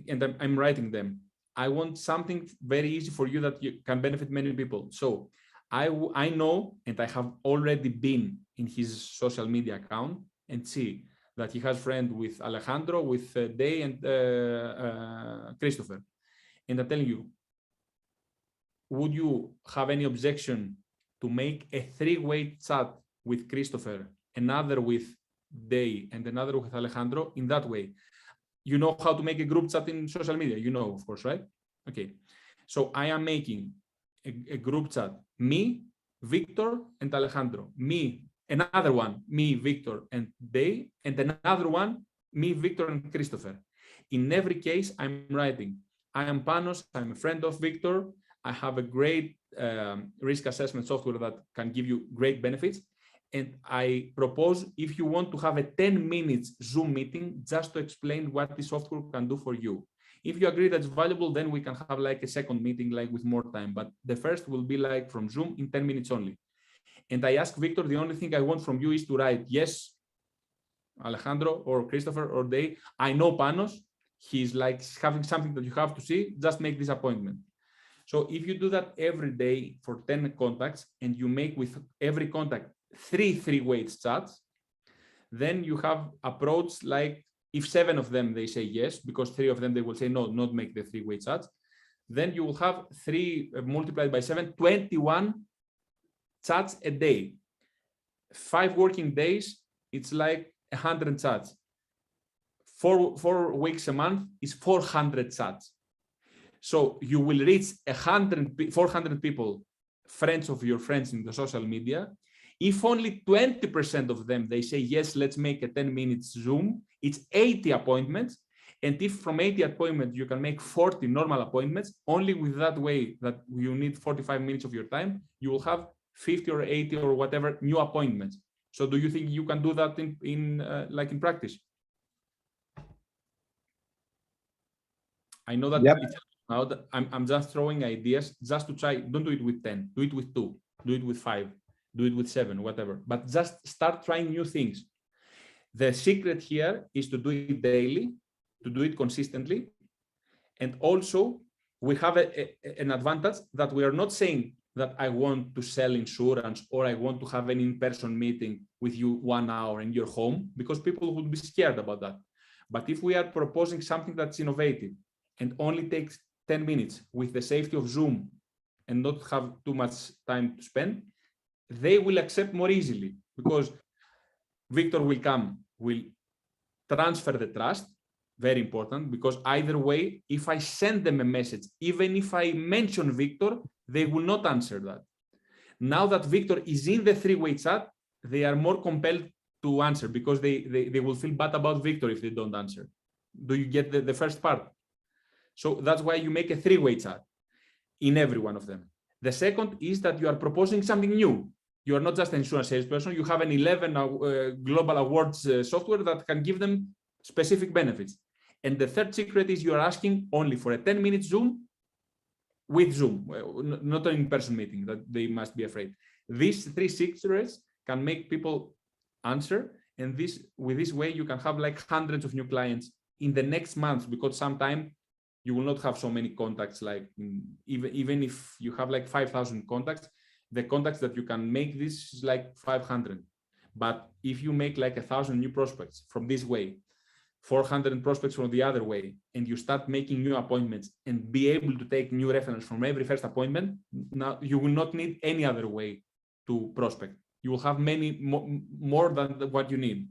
And I'm writing them. I want something very easy for you that you can benefit many people. So I know, and I have already been in his social media account and see that he has friends with Alejandro, with Day, and Christopher. And I'm telling you, would you have any objection to make a 3-way chat with Christopher, another with Day, and another with Alejandro in that way? You know how to make a group chat in social media, you know, of course, right? Okay. So I am making a group chat, me, Victor, and Alejandro. Me, another one, me, Victor, and they, and another one, me, Victor, and Christopher. In every case, I'm writing, I am Panos, I'm a friend of Victor, I have a great risk assessment software that can give you great benefits. And I propose, if you want to have a 10 minutes Zoom meeting, just to explain what the software can do for you. If you agree that's valuable, then we can have like a second meeting, like with more time. But the first will be like from Zoom in 10 minutes only. And I ask Victor, the only thing I want from you is to write, yes, Alejandro or Christopher or they, I know Panos, he's like having something that you have to see, just make this appointment. So if you do that every day for 10 contacts and you make with every contact 3 three-way chats, then you have approached like, if 7 of them, they say yes, because 3 of them, they will say no, not make the three-way chats. Then you will have 3 multiplied by 7, 21 chats a day. 5 working days, it's like 100 chats. 4 weeks a month is 400 chats. So you will reach 400 people, friends of your friends in the social media. If only 20% of them, they say, yes, let's make a 10 minutes Zoom, it's 80 appointments. And if from 80 appointments, you can make 40 normal appointments, only with that way that you need 45 minutes of your time, you will have 50 or 80 or whatever new appointments. So do you think you can do that in practice? I know that it's now that I'm just throwing ideas just to try. Don't do it with 10, do it with 2, do it with 5, do it with 7, whatever, but just start trying new things. The secret here is to do it daily, to do it consistently. And also we have an advantage that we are not saying that I want to sell insurance or I want to have an in-person meeting with you 1 hour in your home, because people would be scared about that. But if we are proposing something that's innovative and only takes 10 minutes with the safety of Zoom and not have too much time to spend, they will accept more easily, because Victor will come, will transfer the trust, very important, because either way, if I send them a message, even if I mention Victor, they will not answer that. Now that Victor is in the three-way chat, they are more compelled to answer, because they will feel bad about Victor if they don't answer. Do you get the first part? So that's why you make a three-way chat in every one of them. The second is that you are proposing something new. You are not just an insurance salesperson. You have an 11 global awards software that can give them specific benefits. And the third secret is you are asking only for a 10-minute Zoom with Zoom, not an in-person meeting that they must be afraid. These 3 secrets can make people answer. And with this way, you can have like hundreds of new clients in the next month, because sometime you will not have so many contacts. Like even if you have like 5,000 contacts, the contacts that you can make this is like 500. But if you make like 1,000 new prospects from this way, 400 prospects from the other way, and you start making new appointments and be able to take new reference from every first appointment, now you will not need any other way to prospect. You will have many more than what you need.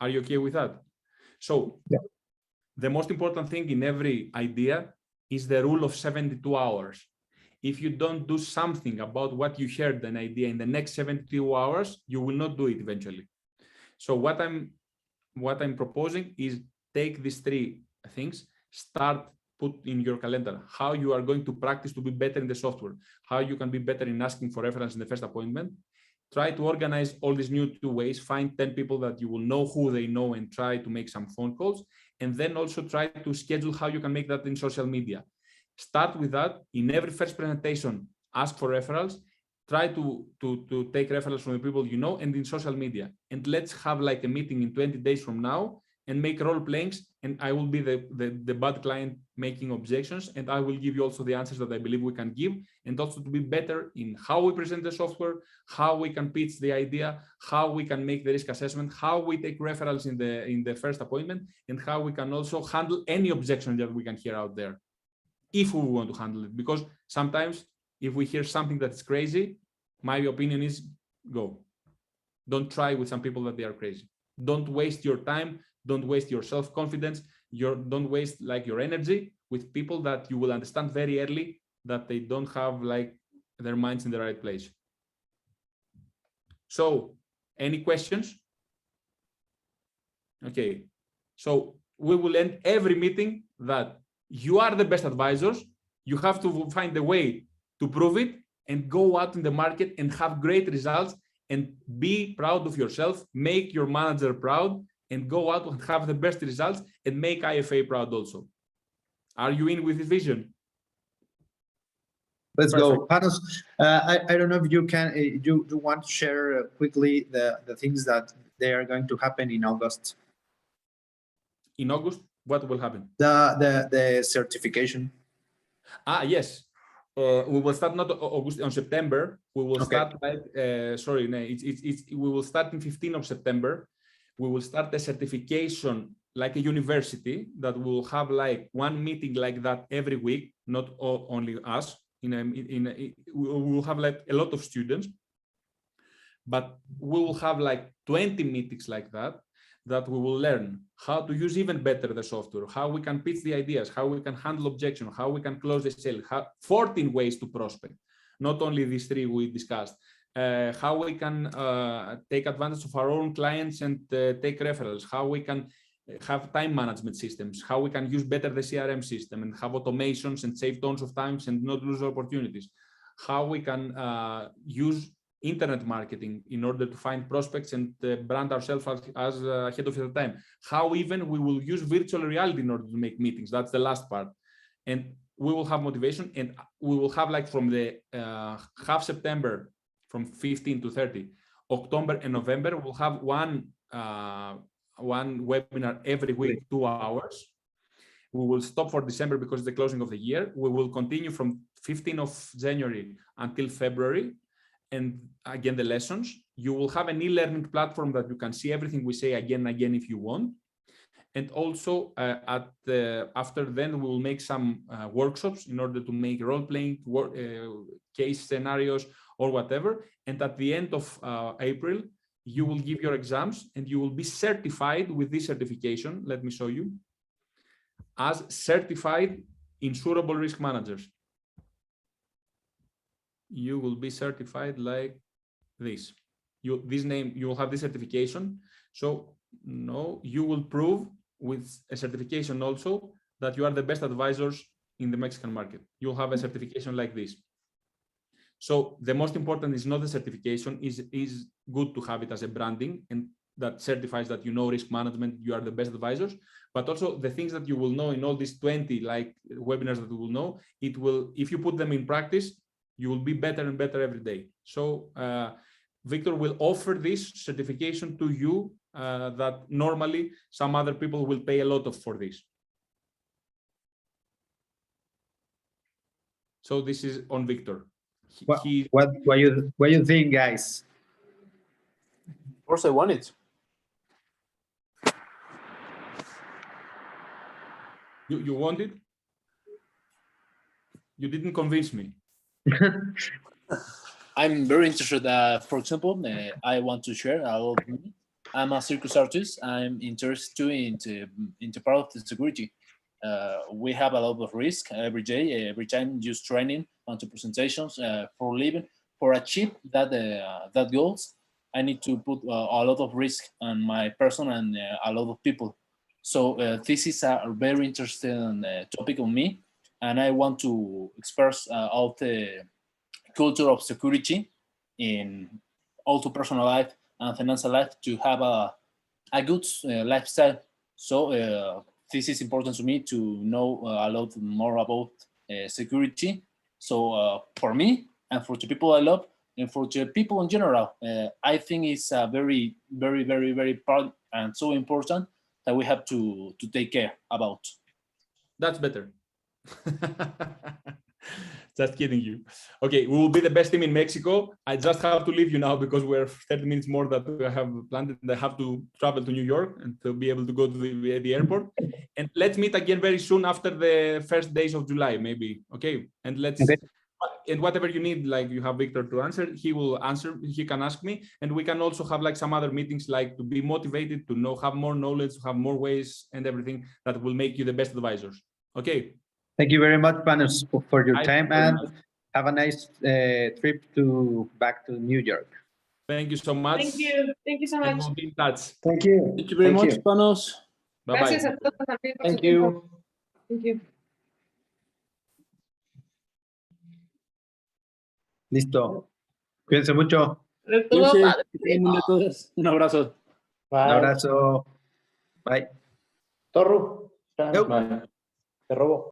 Are you okay with that? So yeah. The most important thing in every idea is the rule of 72 hours. If you don't do something about what you heard an idea in the next 72 hours, you will not do it eventually. So what I'm proposing is take these 3 things, put in your calendar how you are going to practice to be better in the software, how you can be better in asking for reference in the first appointment. Try to organize all these new 2 ways, find 10 people that you will know who they know and try to make some phone calls. And then also try to schedule how you can make that in social media. Start with that. In every first presentation, ask for referrals. Try to take referrals from the people you know, and in social media. And let's have like a meeting in 20 days from now and make role playings. And I will be the bad client making objections. And I will give you also the answers that I believe we can give. And also to be better in how we present the software, how we can pitch the idea, how we can make the risk assessment, how we take referrals in the first appointment, and how we can also handle any objection that we can hear out there, if we want to handle it. Because sometimes if we hear something that's crazy, my opinion is go. Don't try with some people that they are crazy. Don't waste your time. Don't waste your self-confidence. Don't waste like your energy with people that you will understand very early that they don't have like their minds in the right place. So, any questions? Okay, so we will end every meeting that you are the best advisors. You have to find a way to prove it and go out in the market and have great results and be proud of yourself, make your manager proud, and go out and have the best results and make IFA proud also. Are you in with this vision? Let's go. Panos, I don't know if you can, you want to share quickly the things that they are going to happen in August. In August, what will happen? The certification. Yes. We will start not August, on September. We will start like sorry, no, we will start in 15th of September. We will start a certification like a university that will have like one meeting like that every week, not only us. We will have like a lot of students, but we will have like 20 meetings like that we will learn how to use even better the software, how we can pitch the ideas, how we can handle objections, how we can close the sale, 14 ways to prospect, not only these 3 we discussed, how we can take advantage of our own clients and take referrals, how we can have time management systems, how we can use better the CRM system and have automations and save tons of times and not lose opportunities, how we can use internet marketing in order to find prospects and brand ourselves as ahead of the time, how even we will use virtual reality in order to make meetings. That's the last part. And we will have motivation, and we will have like from the half September, from 15 to 30, October and November, we'll have one webinar every week, 2 hours. We will stop for December because it's the closing of the year. We will continue from 15th of January until February. And again, the lessons. You will have an e-learning platform that you can see everything we say again and again if you want. And also after then, we will make some workshops in order to make role-playing case scenarios or whatever. And at the end of April, you will give your exams and you will be certified with this certification. Let me show you. As certified insurable risk managers. You will be certified like this. You will have this certification. So no, you will prove with a certification also that you are the best advisors in the Mexican market. You'll have a certification like this. So the most important is not the certification, is good to have it as a branding, and that certifies that you know risk management, you are the best advisors, but also the things that you will know in all these 20 like webinars that you will know, it will, if you put them in practice, you will be better and better every day. So Victor will offer this certification to you that normally some other people will pay a lot for this. So this is on Victor. What you think, guys? Of course, I want it. You want it? You didn't convince me. I'm very interested. For example, I want to share a lot of me. I'm a circus artist. I'm interested into part of the security. We have a lot of risk every day. Every time, just training onto presentations for living, for achieve that goals. I need to put a lot of risk on my person and a lot of people. So this is a very interesting topic on me, and I want to express all the culture of security in also personal life and financial life to have a good lifestyle. So this is important to me to know a lot more about security. So for me and for the people I love and for the people in general, I think it's very, very, very, very part and so important that we have to take care about. That's better. Just kidding you. Okay, we will be the best team in Mexico. I just have to leave you now because we're 30 minutes more that we have planned. I have to travel to New York and to be able to go to the airport. And let's meet again very soon after the first days of July, maybe. Okay, and let's. Okay. And whatever you need, like you have Victor to answer, he will answer. He can ask me, and we can also have like some other meetings, like to be motivated, to know, have more knowledge, to have more ways and everything that will make you the best advisors. Okay. Thank you very much, Panos, for your time, and have a nice trip back to New York. Thank you so much. Thank you so And much. we'll be in touch. Thank you. Thank you very much, Panos. Bye Gracias bye. a todos también por su Thank tiempo. you. Thank you. Listo. Cuídense mucho. Estuvo Cuídense, padre. que tengan un buen día a todos. Un abrazo. Un Bye. abrazo. Bye. Torru. Espérame, Yo. Bye. te robo.